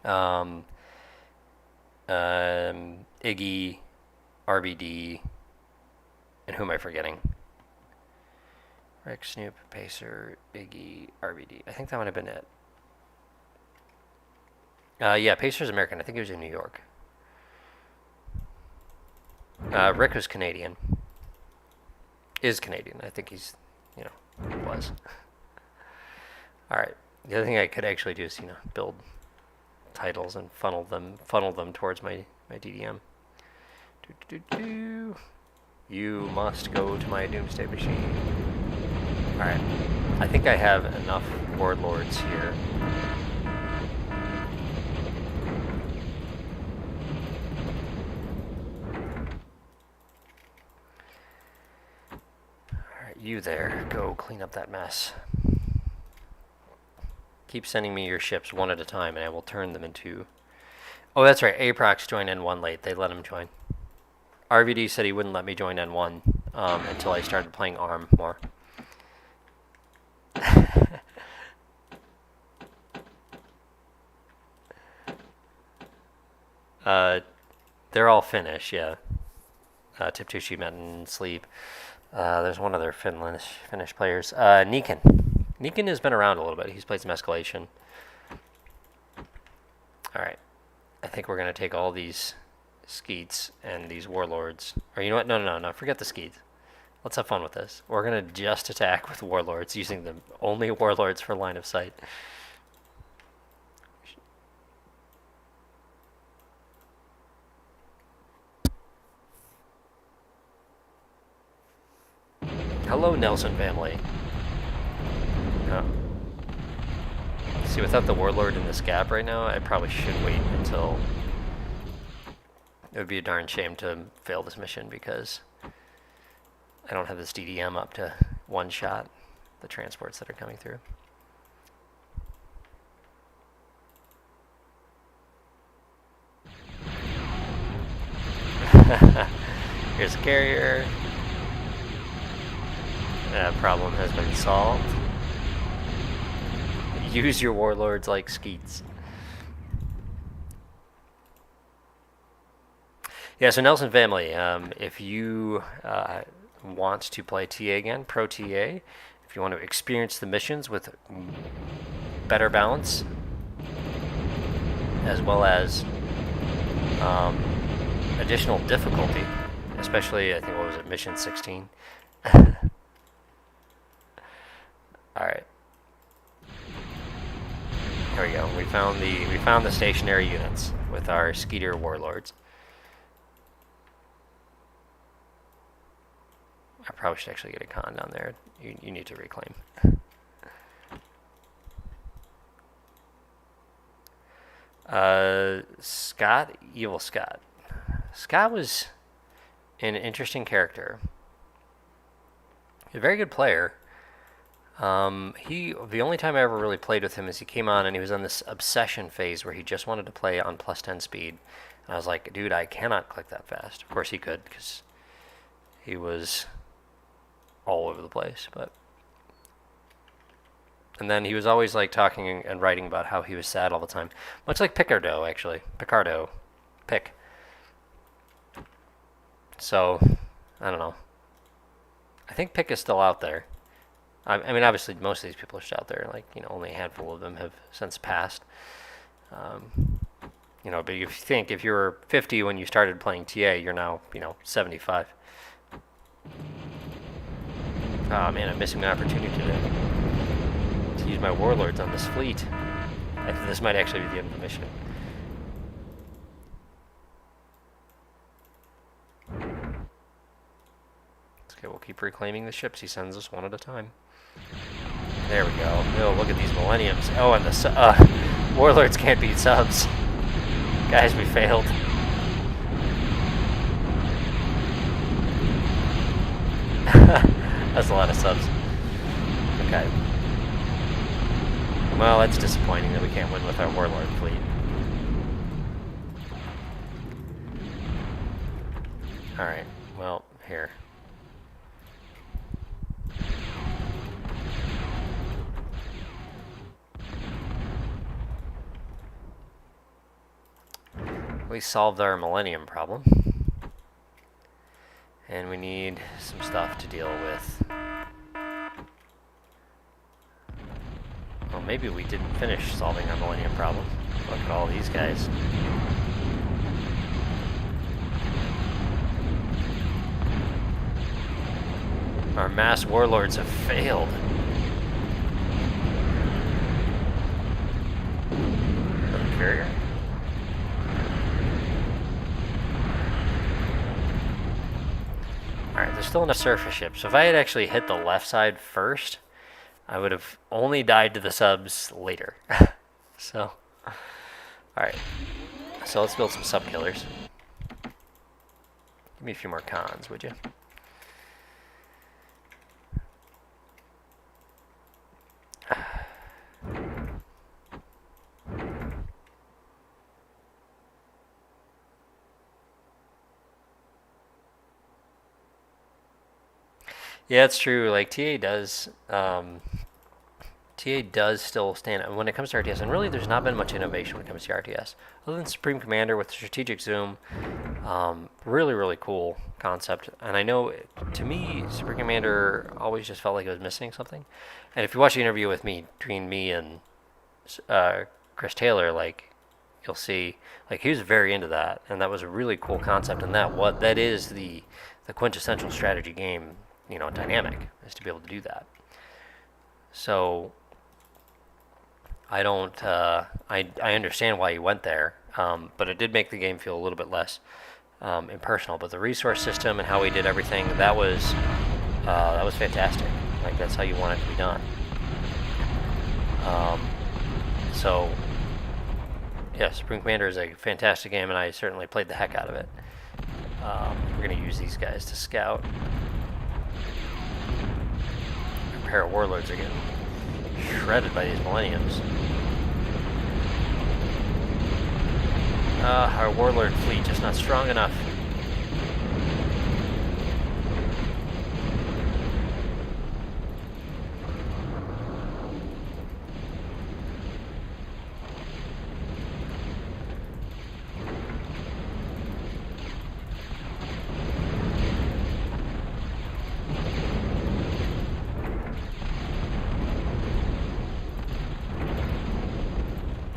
Iggy, RBD, and who am I forgetting? Rick, Snoop, Pacer, Iggy, RBD. I think that might have been it. Yeah, Pacer's American. I think he was in New York. Rick was Canadian. Is Canadian. I think he's, was. Alright. The other thing I could actually do is, build titles and funnel them towards my DDM. You must go to my doomsday machine. Alright. I think I have enough warlords here. Alright, you there. Go clean up that mess. Keep sending me your ships one at a time, and I will turn them into... Oh, that's right. Aprox joined N1 late. They let him join. RVD said he wouldn't let me join N1 until I started playing ARM more. They're all Finnish, yeah. Tiptushi, Metin, Sleep. There's one other Finnish players. Nikan. Nikan has been around a little bit. He's played some Escalation. Alright. I think we're going to take all these Skeets and these Warlords. Or you know what? No. Forget the Skeets. Let's have fun with this. We're going to just attack with Warlords, using the only Warlords for line of sight. Hello, Nelson family. Oh. See, without the Warlord in this gap right now, I probably should wait until... It would be a darn shame to fail this mission because I don't have this DDM up to one-shot the transports that are coming through. Here's a carrier. That problem has been solved. Use your warlords like Skeets. Yeah, so Nelson family, if you want to play TA again, ProTA, if you want to experience the missions with better balance, as well as additional difficulty, especially, I think, what was it, mission 16? Alright. Here we go. We found the stationary units with our Skeeter warlords. I probably should actually get a con down there. You need to reclaim. Scott, Evil Scott. Scott was an interesting character. A very good player. The only time I ever really played with him is he came on and he was on this obsession phase where he just wanted to play on plus 10 speed. And I was like, dude, I cannot click that fast. Of course he could, because he was all over the place. And then he was always like talking and writing about how he was sad all the time. Much like Picardo, actually. Pick. So, I don't know. I think Pick is still out there. I mean, obviously, most of these people are still out there. Like, only a handful of them have since passed. You know, but if you think if you were 50 when you started playing TA, you're now, 75. Oh man, I'm missing the opportunity to use my warlords on this fleet. This might actually be the end of the mission. Okay, we'll keep reclaiming the ships he sends us one at a time. There we go. Oh, look at these millenniums. Oh, and the warlords can't beat subs. Guys, we failed. That's a lot of subs. Okay. Well, that's disappointing that we can't win with our warlord fleet. Alright, well, here. We solved our millennium problem. And we need some stuff to deal with. Well, maybe we didn't finish solving our millennium problem. Look at all these guys. Our mass warlords have failed. Another carrier? Alright, there's still enough surface ships. So if I had actually hit the left side first, I would have only died to the subs later. So, alright. So let's build some sub killers. Give me a few more cons, would you? Yeah, it's true. Like TA does still stand out when it comes to RTS, and really, there's not been much innovation when it comes to RTS, other than Supreme Commander with strategic zoom. Really, really cool concept. And I know, to me, Supreme Commander always just felt like it was missing something. And if you watch the interview with me between me and Chris Taylor, like you'll see, like he was very into that, and that was a really cool concept. And that is the quintessential strategy game. Dynamic is to be able to do that. So I don't, I understand why you went there, but it did make the game feel a little bit less impersonal. But the resource system and how we did everything, that was fantastic. Like that's how you want it to be done. So yeah, Supreme Commander is a fantastic game, and I certainly played the heck out of it. We're gonna use these guys to scout. Our pair of warlords are getting shredded by these millenniums. Our warlord fleet just not strong enough.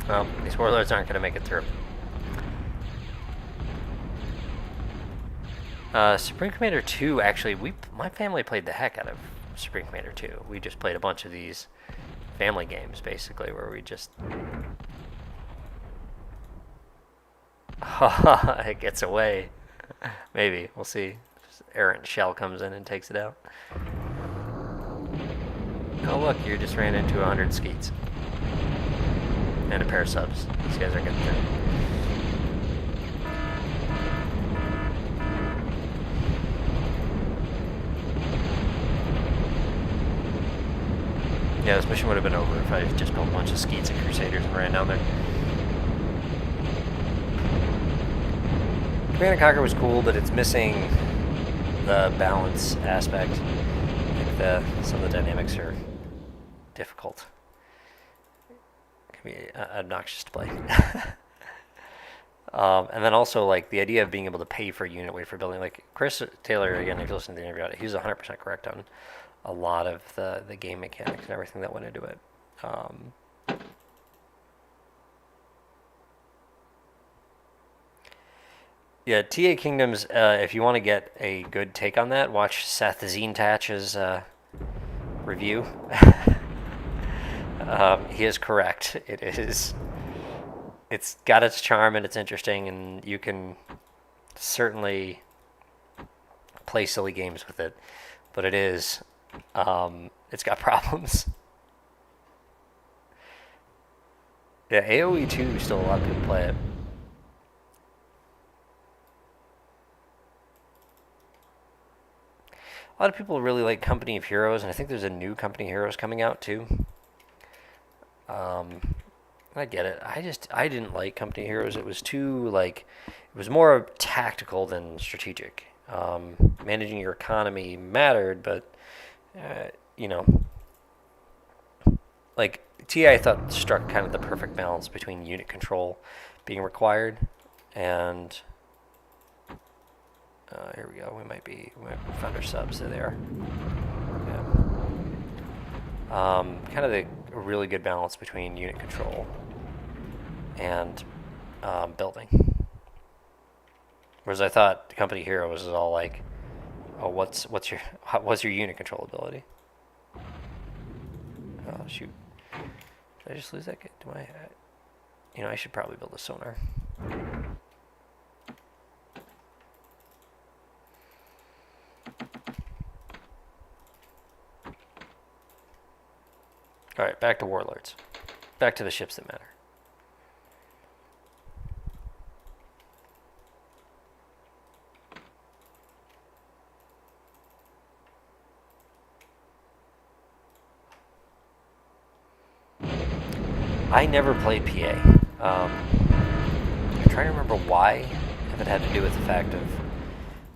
Well, these warlords aren't going to make it through. Supreme Commander 2, actually, my family played the heck out of Supreme Commander 2. We just played a bunch of these family games, basically, where we just... it gets away. Maybe, we'll see. Just errant shell comes in and takes it out. Oh look, you just ran into 100 skeets. And a pair of subs. These guys are getting through. Yeah, this mission would have been over if I just built a bunch of skeets and crusaders and ran down there. Command & Conquer was cool, but it's missing the balance aspect. I think some of the dynamics are difficult. Be obnoxious to play. And then also like the idea of being able to pay for unit weight for building, like Chris Taylor, again, if you listen to the interview, he was 100% correct on a lot of the game mechanics and everything that went into it. Yeah, TA Kingdoms. If you want to get a good take on that, watch Seth Zintach's review. He is correct. It is. It's got its charm and it's interesting, and you can certainly play silly games with it. But it is. It's got problems. Yeah, AOE 2 still a lot of people play it. A lot of people really like Company of Heroes, and I think there's a new Company of Heroes coming out too. I get it. I didn't like Company of Heroes. It was too like it was more tactical than strategic. Managing your economy mattered, but uh, you know, like TI I thought struck kind of the perfect balance between unit control being required and here we go. We found our subs. There they are. Yeah. Kind of a really good balance between unit control and building. Whereas I thought the Company Hero was all like, oh, what's your unit control ability? Oh shoot! Did I just lose that? Do I? I should probably build a sonar. All right, back to warlords. Back to the ships that matter. I never played PA. I'm trying to remember why. If it had to do with the fact of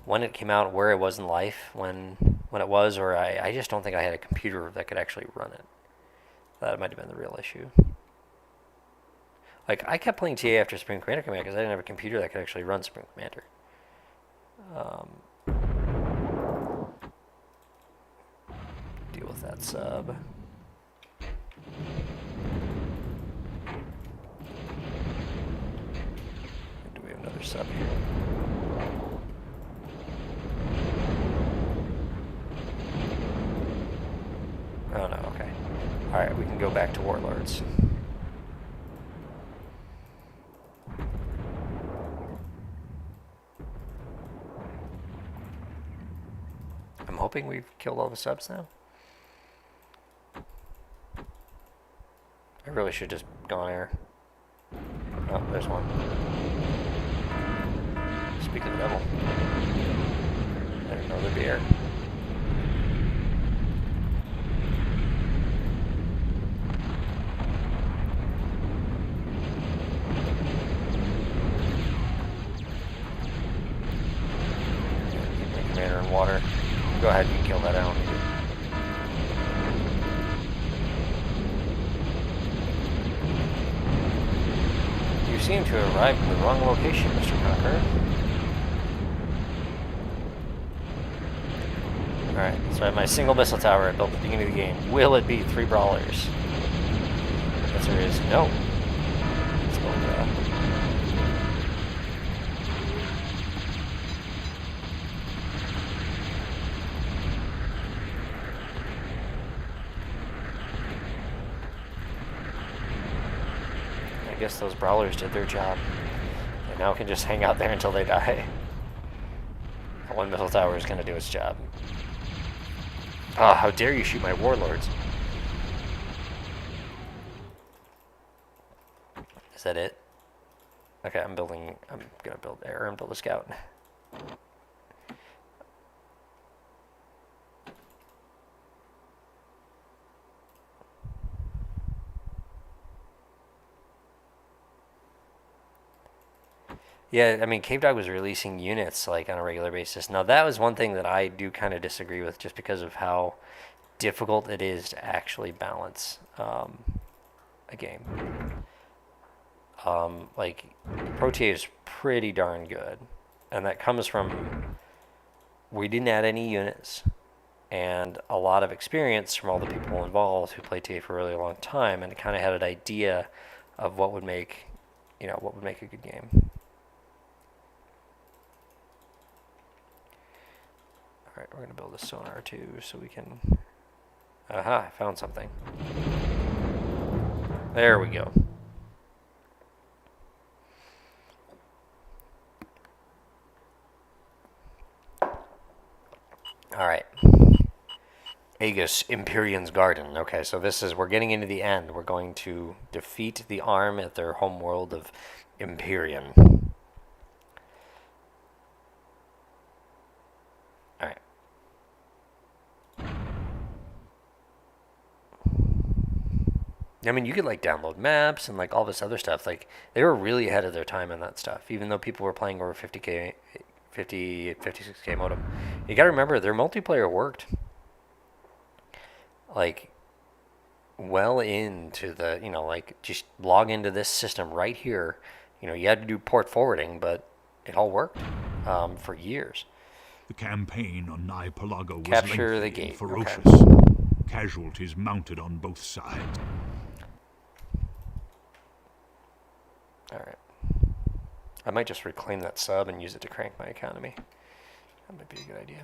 when it came out, where it was in life, when it was, or I just don't think I had a computer that could actually run it. That might have been the real issue. Like, I kept playing TA after Supreme Commander came out because I didn't have a computer that could actually run Supreme Commander. Deal with that sub. Do we have another sub here? Oh no, okay. Alright, we can go back to warlords. I'm hoping we've killed all the subs now. I really should just gone air. Oh, there's one. Speak of the devil. I didn't know there'd be air. Commander in water. Go ahead, you can kill that out. You seem to have arrived in the wrong location, Mr. Conqueror. Alright, so I have my single missile tower I built at the beginning of the game. Will it be 3 brawlers? The answer is no. Let's build I guess those brawlers did their job. They now can just hang out there until they die. One missile tower is going to do its job. Ah, how dare you shoot my warlords. Is that it? Okay, I'm going to build air and build a scout. Yeah, I mean, Cave Dog was releasing units like on a regular basis. Now that was one thing that I do kind of disagree with, just because of how difficult it is to actually balance a game. Like ProTA is pretty darn good, and that comes from we didn't add any units and a lot of experience from all the people involved who played TA for a really long time, and kind of had an idea of what would make a good game. we're going to build a sonar too so we can... Aha, I found something. There we go. Alright. Aegis, Empyrean's Garden. Okay, so this is... We're getting into the end. We're going to defeat the Arm at their home world of Empyrean. Alright. I mean, you could like download maps and like all this other stuff. Like they were really ahead of their time on that stuff. Even though people were playing over 50k, 56k modem. You got to remember their multiplayer worked. Like well into the, like just log into this system right here. You had to do port forwarding, but it all worked for years. The campaign on Nai Pelago was Capture the lengthy and gate. ferocious. Okay. Casualties mounted on both sides. Alright. I might just reclaim that sub and use it to crank my economy. That might be a good idea.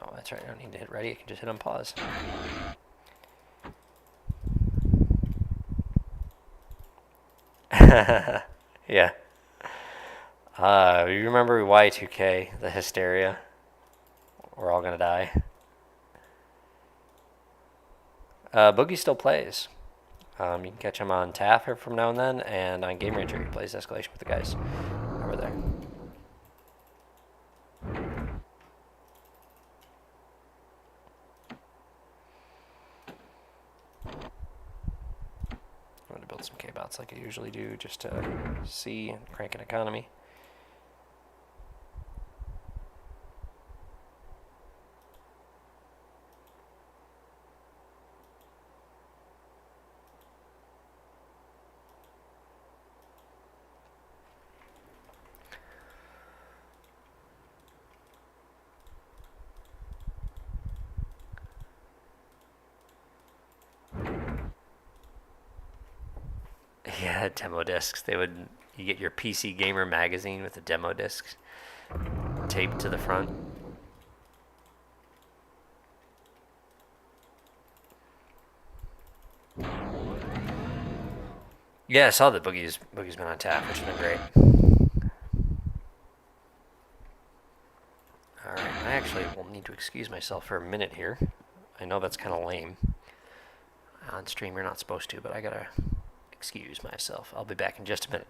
Oh, that's right. I don't need to hit ready. I can just hit on pause. Yeah. You remember Y2K, the hysteria? We're all gonna die. Boogie still plays. You can catch him on TAF from now and then, and on Game Ranger he plays Escalation with the guys over there. I'm going to build some K-bots like I usually do, just to see and crank an economy. Yeah, demo discs. You get your PC Gamer magazine with the demo discs taped to the front. Yeah, I saw that Boogie's been on tap, which has been great. Alright, I actually will need to excuse myself for a minute here. I know that's kind of lame. On stream, you're not supposed to, but I gotta excuse myself. I'll be back in just a minute.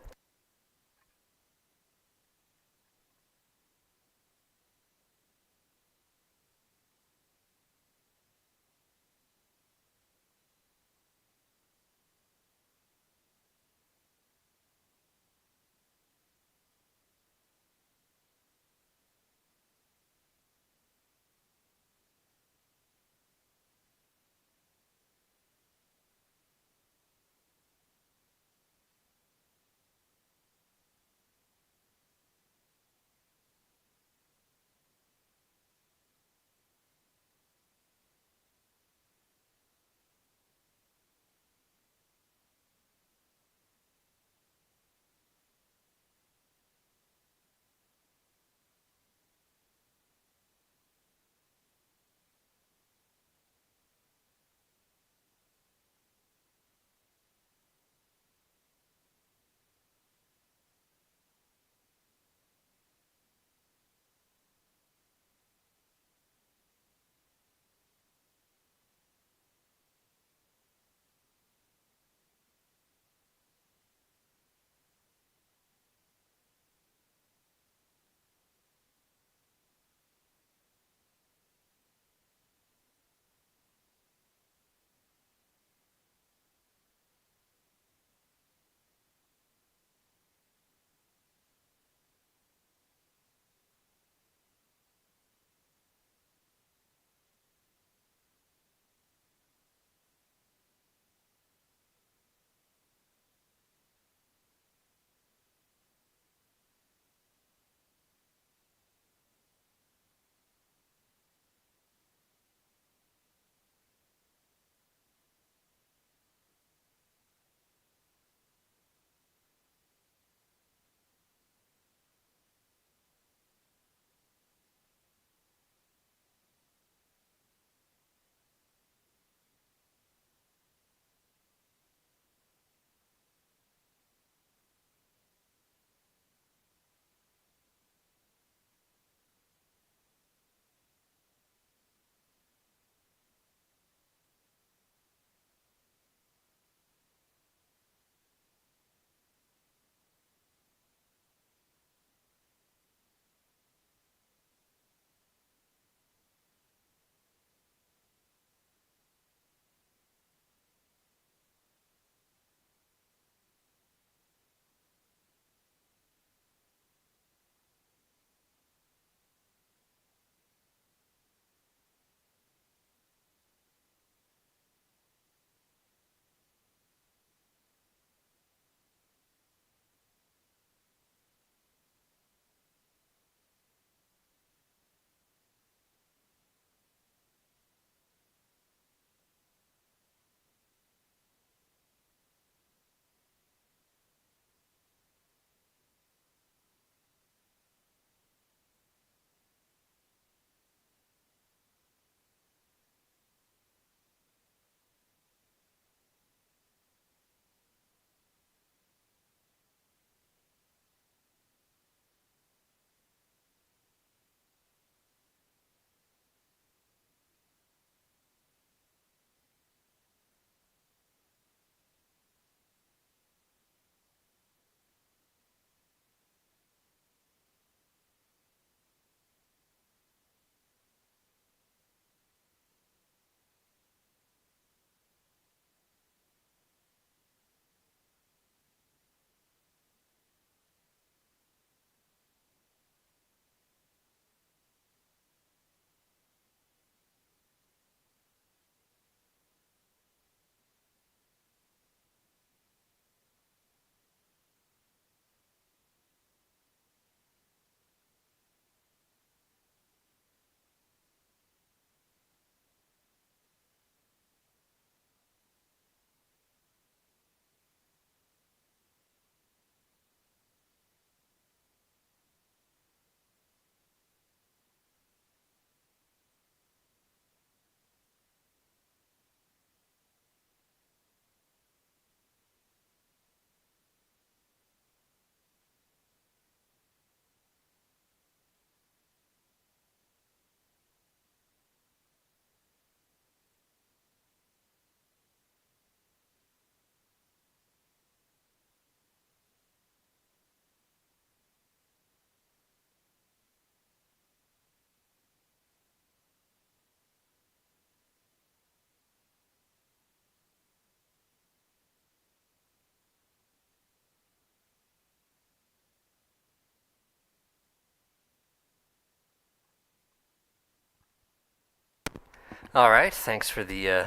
All right, thanks for the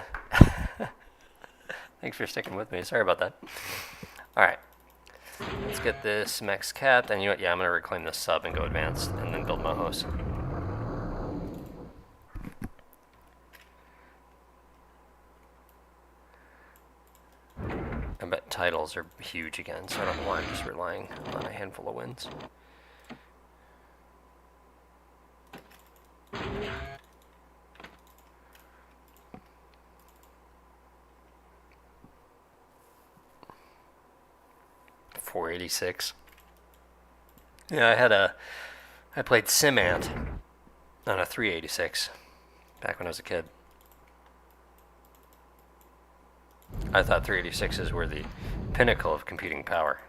thanks for sticking with me. Sorry about that. All right, let's get this max capped, and you know what? Yeah, I'm gonna reclaim this sub and go advanced, and then build Mohos. I bet titles are huge again, so I don't know why I'm just relying on a handful of wins. .486. Yeah, I played Simant on a 386 back when I was a kid. I thought 386s were the pinnacle of computing power.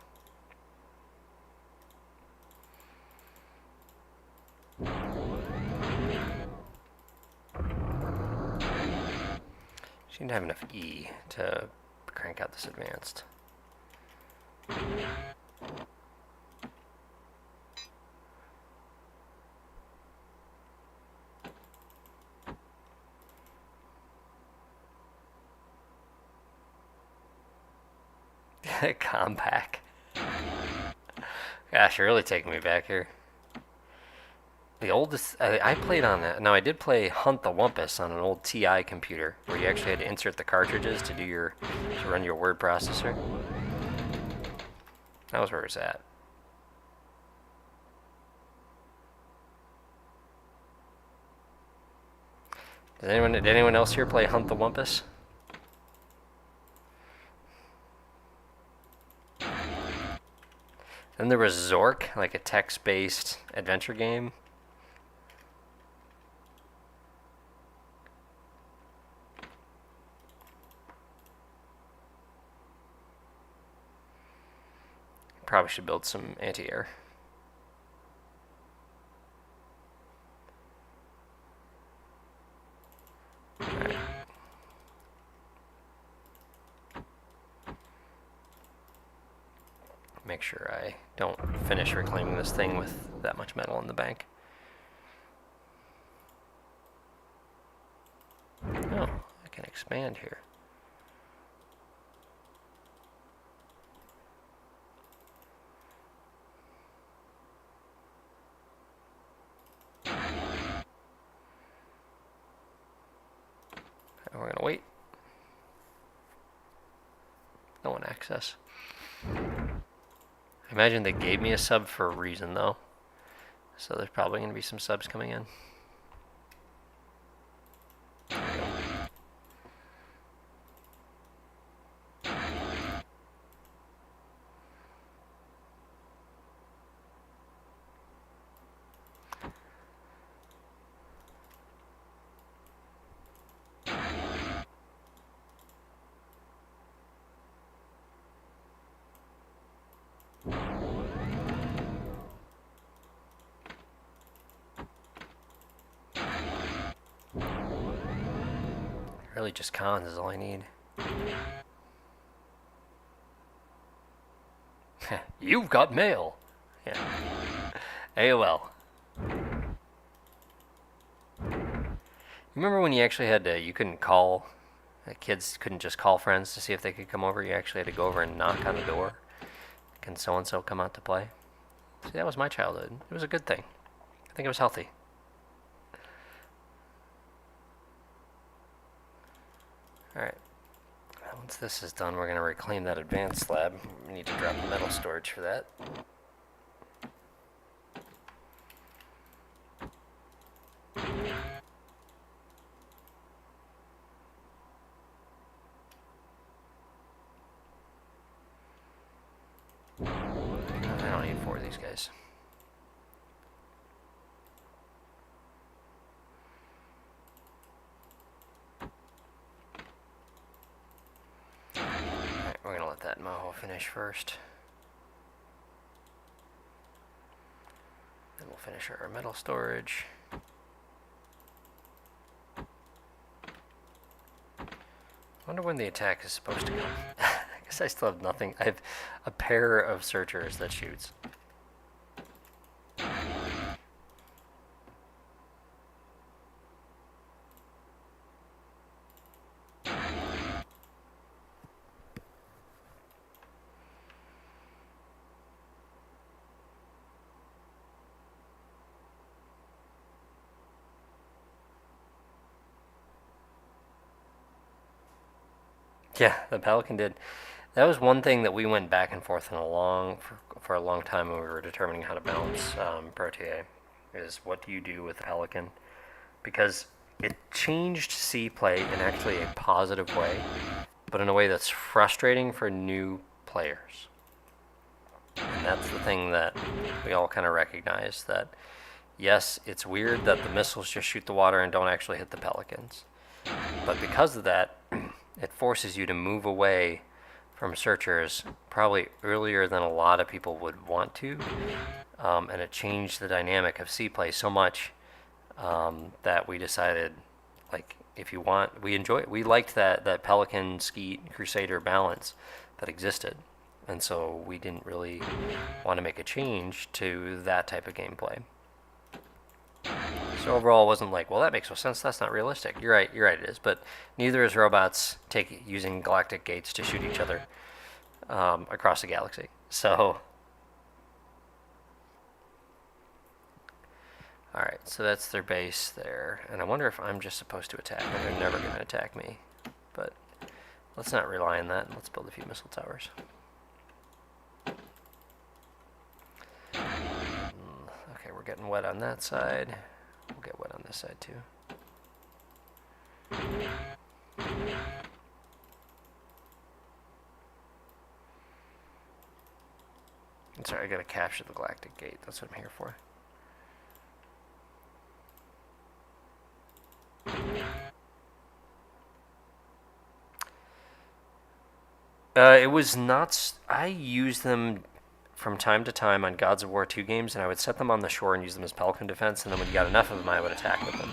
She didn't have enough E to crank out this advanced. Compact. Gosh, you're really taking me back here. The oldest I played on that. Now I did play Hunt the Wumpus on an old TI computer where you actually had to insert the cartridges to run your word processor. That was where it was at. Did anyone else here play Hunt the Wumpus? Then there was Zork, like a text-based adventure game. Probably should build some anti-air. Alright. Make sure I don't finish reclaiming this thing with that much metal in the bank. Oh, I can expand here. We're gonna wait. No one access. I imagine they gave me a sub for a reason though. So there's probably gonna be some subs coming in. Really just cons is all I need. You've got mail. Yeah. AOL. Remember when you actually had to, you couldn't call, kids couldn't just call friends to see if they could come over. You actually had to go over and knock on the door. Can so-and-so come out to play? See, that was my childhood. It was a good thing. I think it was healthy. Alright. Once this is done, we're going to reclaim that advanced slab. We need to drop the metal storage for that. I don't need 4 of these guys. Alright, we're gonna let that moho finish first. Then we'll finish our metal storage. Wonder when the attack is supposed to come. I guess I still have nothing. I have a pair of searchers that shoots. Yeah, the Pelican did. That was one thing that we went back and forth on for a long time when we were determining how to balance ProTA. Is what do you do with Pelican? Because it changed C play in actually a positive way, but in a way that's frustrating for new players. And that's the thing that we all kind of recognize that yes, it's weird that the missiles just shoot the water and don't actually hit the pelicans. But because of that, it forces you to move away from searchers probably earlier than a lot of people would want to. And it changed the dynamic of C play so much that we decided, like, if you want, we liked that Pelican Skeet Crusader balance that existed. And so we didn't really want to make a change to that type of gameplay. So overall, it wasn't like, well, that makes no sense. That's not realistic. You're right. You're right. It is. But neither is robots using galactic gates to shoot each other across the galaxy. So, all right. So that's their base there, and I wonder if I'm just supposed to attack them. They're never going to attack me. But let's not rely on that. Let's build a few missile towers. Okay, we're getting wet on that side. We'll get wet on this side too. I'm sorry, I gotta capture the galactic gate. That's what I'm here for. It was not. I used them from time to time on Gods of War 2 games, and I would set them on the shore and use them as Pelican defense, and then when you got enough of them, I would attack with them.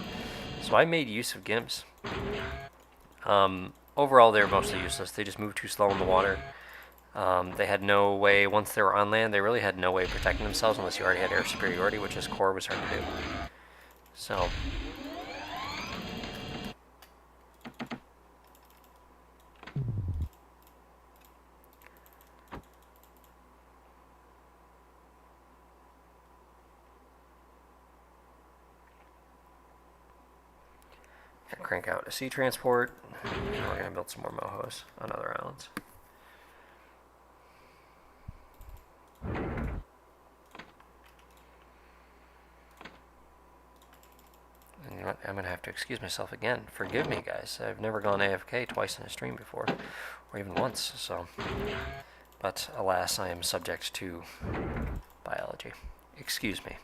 So I made use of Gimps. Overall, they were mostly useless. They just moved too slow in the water. They had no way, once they were on land, they really had no way of protecting themselves unless you already had air superiority, which as core was hard to do. So, crank out a sea transport, and we're going to build some more mohos on other islands. And you know what? I'm going to have to excuse myself again. Forgive me, guys. I've never gone AFK twice in a stream before, or even once, so. But alas, I am subject to biology. Excuse me.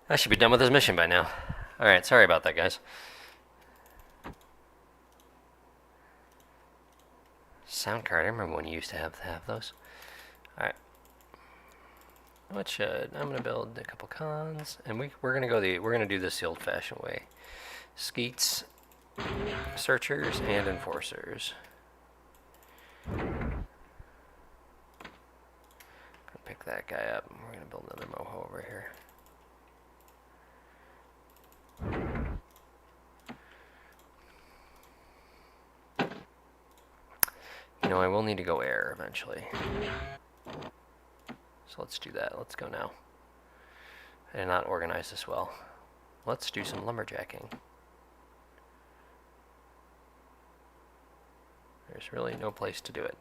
I should be done with this mission by now. Alright, sorry about that, guys. Sound card, I remember when you used to have those. Alright. What should I'm gonna build a couple cons, and we're gonna do this the old-fashioned way. Skeets, searchers, and enforcers. Gonna pick that guy up. We're gonna build another moho over here. You know, I will need to go air eventually. So let's do that. Let's go now. I did not organize this well. Let's do some lumberjacking. There's really no place to do it.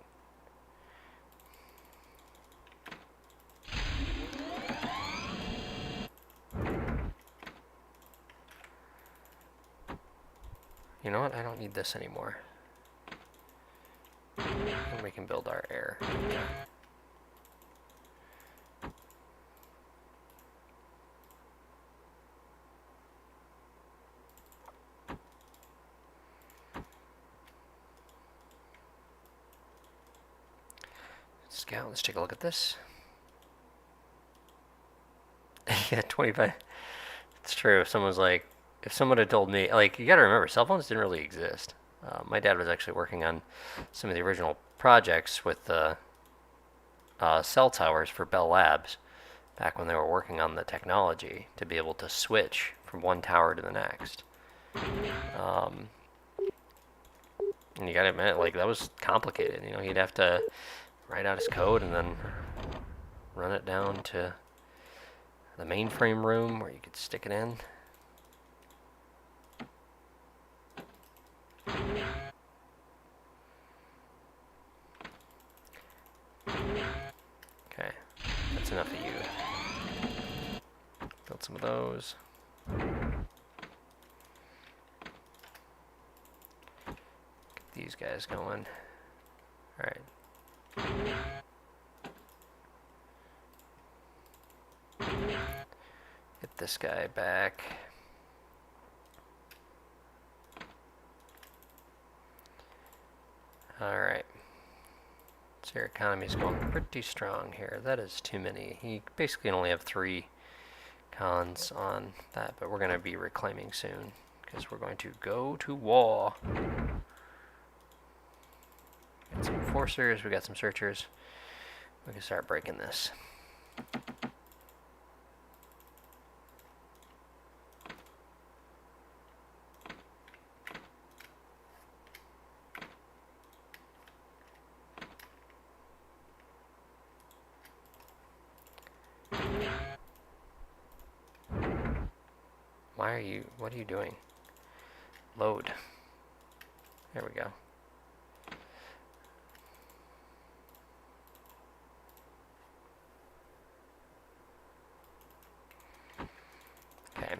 You know what? I don't need this anymore. And we can build our air. Scout, let's take a look at this. Yeah, 25. It's true. If someone had told me, like, you gotta remember, cell phones didn't really exist. My dad was actually working on some of the original projects with the cell towers for Bell Labs back when they were working on the technology to be able to switch from one tower to the next. And you gotta admit, like, that was complicated. You know, he'd have to write out his code and then run it down to the mainframe room where you could stick it in. Okay, that's enough of you. Build some of those. Get these guys going. Alright. Get this guy back. Alright. So your economy's going pretty strong here. That is too many. You basically only have 3 cons on that, but we're going to be reclaiming soon because we're going to go to war. Got some enforcers, we got some searchers. We can start breaking this. What are you doing? Load. There we go. Okay.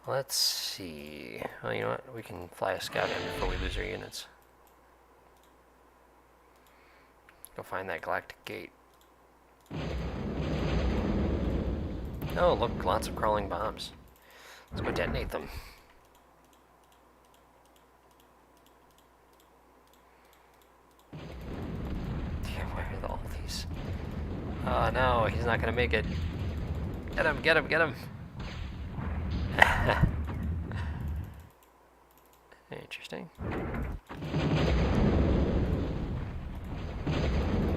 Let's see. Well, you know what? We can fly a scout in before we lose our units. Go find that galactic gate. Oh, look, lots of crawling bombs. Let's go detonate them. Damn, where are all these? Oh no, he's not gonna make it. Get him, get him, get him! Interesting.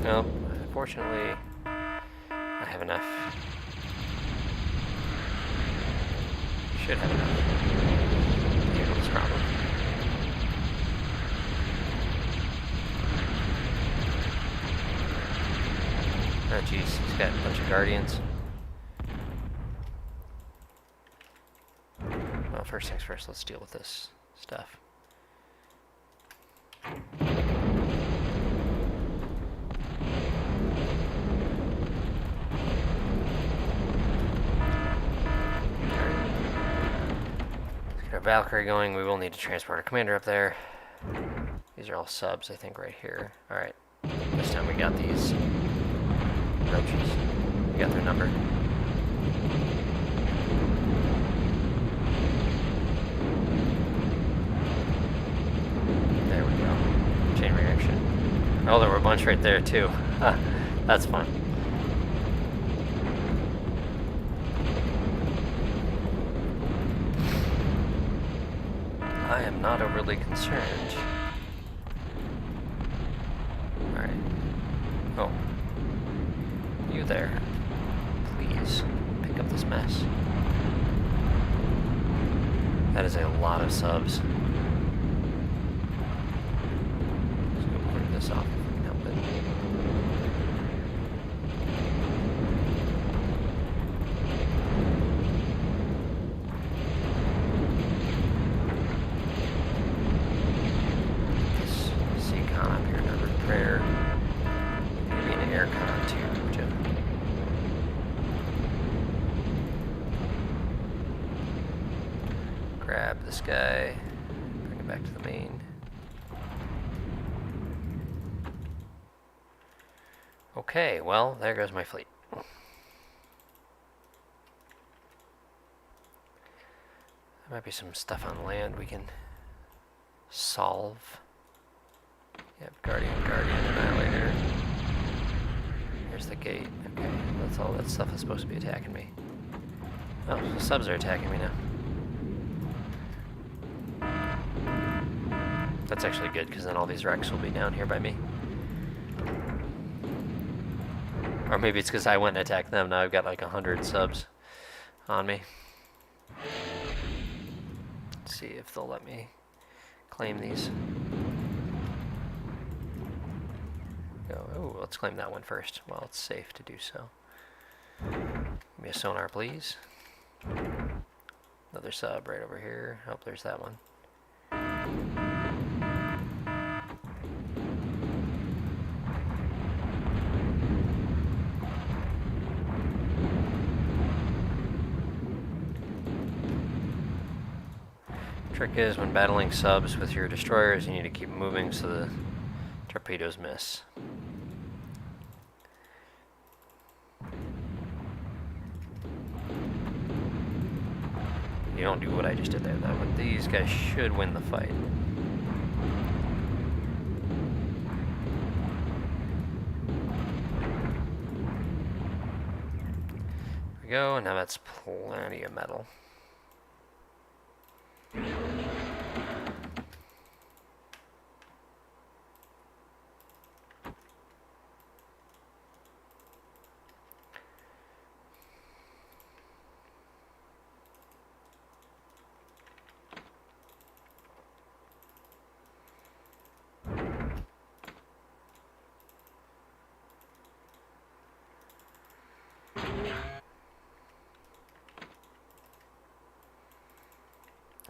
No, fortunately, I have enough. Should have enough to handle this problem. Oh jeez, he's got a bunch of guardians. Well, first things first, let's deal with this stuff. Valkyrie going. We will need to transport our commander up there. These are all subs, I think, right here. Alright. This time we got these roaches. We got their number. There we go. Chain reaction. Oh, there were a bunch right there, too. That's fun. I am not overly concerned. Alright. Oh. You there. Please, pick up this mess. That is a lot of subs. Let's go clear this off if we can help it. Grab this guy, bring it back to the main. Okay, well, there goes my fleet. There might be some stuff on land we can solve. Yep, Guardian, Annihilator. Here's the gate. Okay, that's all that stuff that's supposed to be attacking me. Oh, the subs are attacking me now. That's actually good, because then all these wrecks will be down here by me. Or maybe it's because I went and attacked them. Now I've got like 100 subs on me. Let's see if they'll let me claim these. Oh, let's claim that one first. Well, it's safe to do so. Give me a sonar, please. Another sub right over here. Oh, there's that one. Trick is, when battling subs with your destroyers, you need to keep moving so the torpedoes miss. You don't do what I just did there, though, but these guys should win the fight. There we go, and now that's plenty of metal.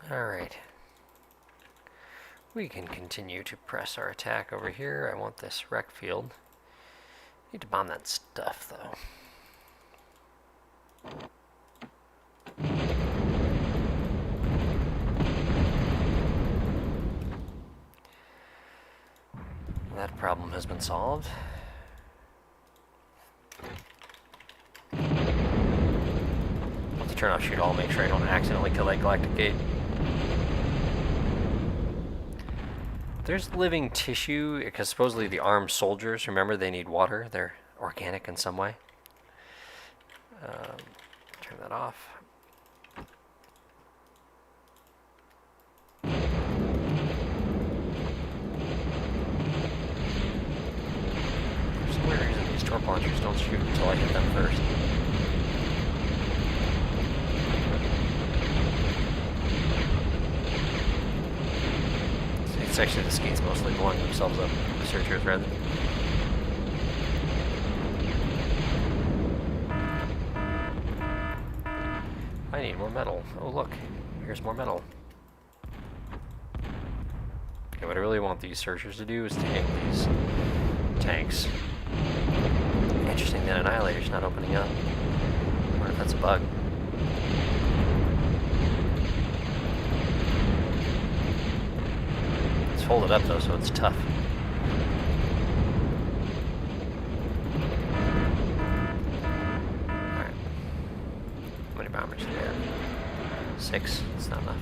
Alright. We can continue to press our attack over here. I want this wreck field. Need to bomb that stuff, though. That problem has been solved. I'll have to turn off shoot all, make sure I don't accidentally kill that galactic gate. There's living tissue, because supposedly the armed soldiers, remember, they need water. They're organic in some way. Turn that off. For some weird reason, these torp launchers don't shoot until I hit them first. It's actually the skates mostly blowing themselves up, researchers rather. I need more metal. Oh look, here's more metal. Okay, what I really want these searchers to do is to handle these tanks. Interesting that Annihilator's not opening up. I wonder if that's a bug. folded up though, so it's tough. Alright. How many bombers do we have? 6. It's not enough.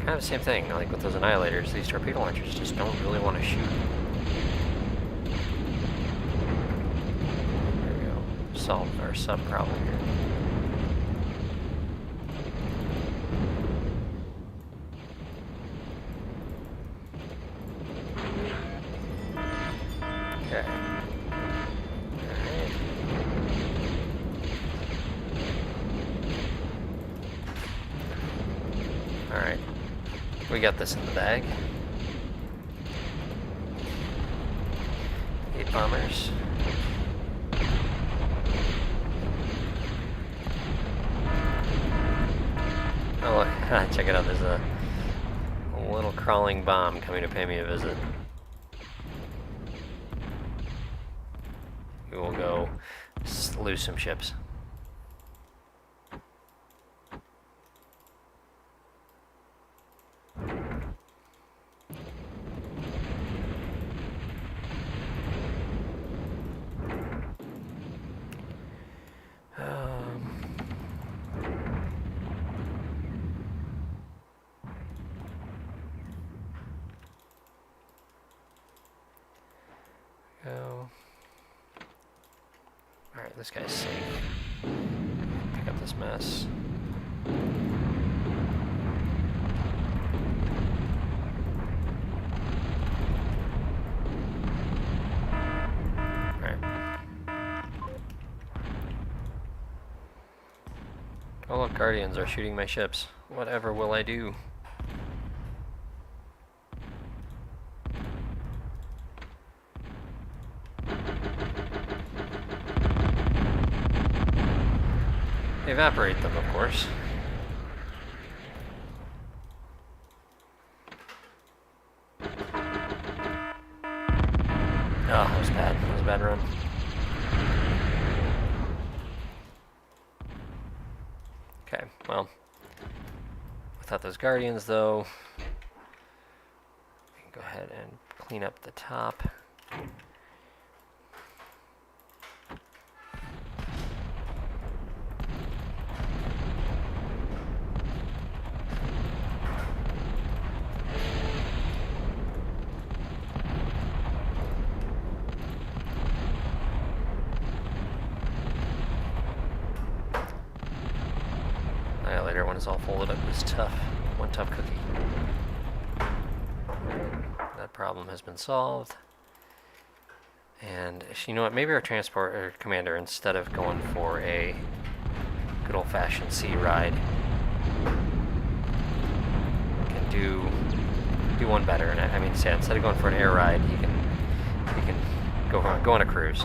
Kind of the same thing, like with those Annihilators, these torpedo launchers just don't really want to shoot. There we go. Solved our sub problem here. Okay. Alright. We got this in the bag. 8 bombers. Oh look, check it out, there's a little crawling bomb coming to pay me a visit. We will go lose some ships. Go. Alright, this guy's safe. Pick up this mess. Alright. Oh look, Guardians are shooting my ships. Whatever will I do? Evaporate them, of course. Oh, that was bad. That was a bad run. Okay, well, without those Guardians, though, we can go ahead and clean up the top. Annihilator, when it's all folded up, is tough. One tough cookie. That problem has been solved. And you know what? Maybe our transport or commander, instead of going for a good old-fashioned sea ride, can do one better. And I mean, say, instead of going for an air ride, he can go on a cruise.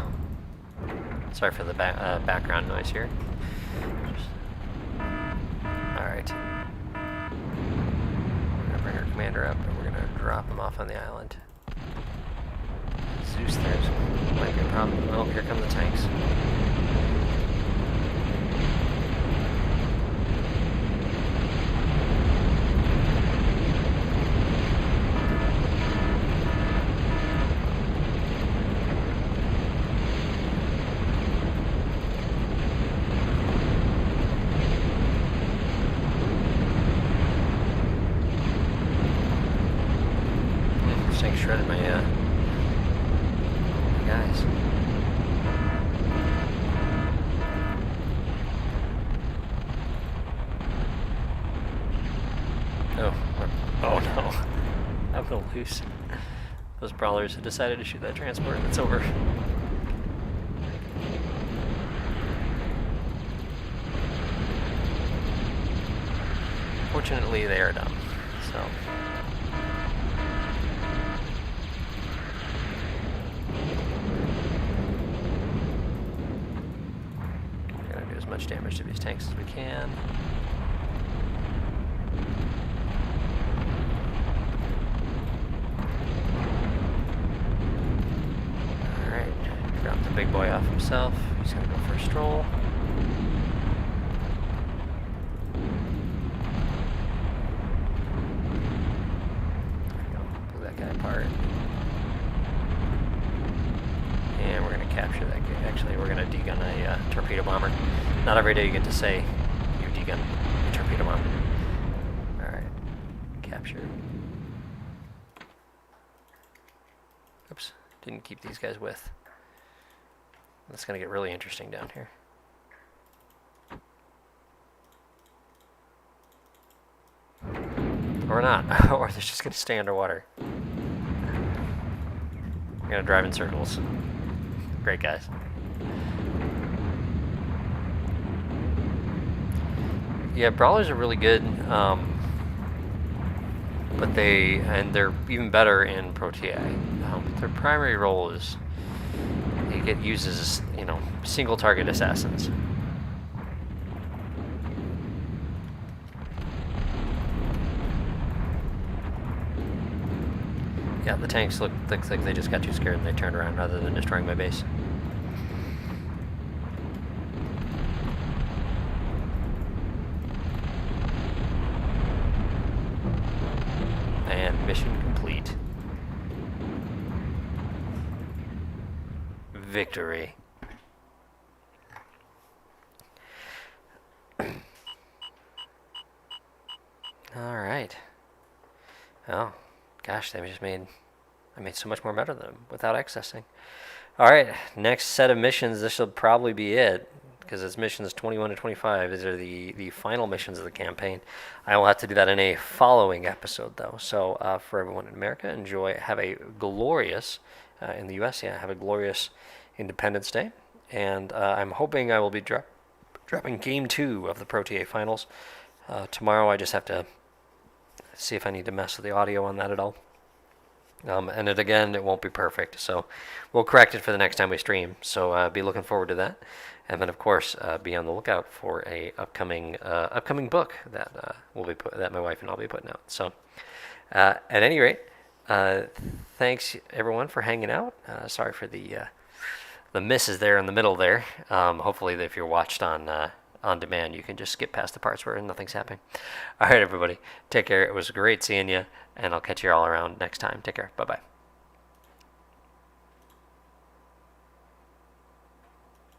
Sorry for the background noise here. Alright. We're gonna bring our commander up and we're gonna drop him off on the island. Zeus there might be a problem. Oh, here come the tanks. Shredded my guys. Oh no. I'm gonna lose. Those brawlers have decided to shoot that transport. It's over. Fortunately, they are dumb. So. As much damage to these tanks as we can. Alright, drop the big boy off himself. He's gonna go for a stroll. capture that. Actually, we're going to degun a torpedo bomber. Not every day you get to say you degun a torpedo bomber. Alright. Capture. Oops. Didn't keep these guys with. It's going to get really interesting down here. Or not. Or they're just going to stay underwater. We're going to drive in circles. Great, guys. Yeah, brawlers are really good, but they're even better in ProTA. Their primary role is they get used as, single target assassins. Yeah, the tanks look like they just got too scared and they turned around rather than destroying my base. And mission complete. Victory. Alright. Oh, gosh, I made so much more better than them without accessing. Alright, next set of missions, this will probably be it, because it's missions 21 to 25. These are the final missions of the campaign. I will have to do that in a following episode, though. So for everyone in America, have a glorious, in the U.S., have a glorious Independence Day. And I'm hoping I will be dropping Game 2 of the ProTA Finals. Tomorrow I just have to see if I need to mess with the audio on that at all. And it won't be perfect, so we'll correct it for the next time we stream. So be looking forward to that, and then of course be on the lookout for a upcoming book that that my wife and I'll be putting out. So at any rate, thanks everyone for hanging out. Sorry for the misses there in the middle there. Hopefully, if you're watched on demand, you can just skip past the parts where nothing's happening. All right, everybody, take care. It was great seeing you, and I'll catch you all around next time. Take care. Bye-bye.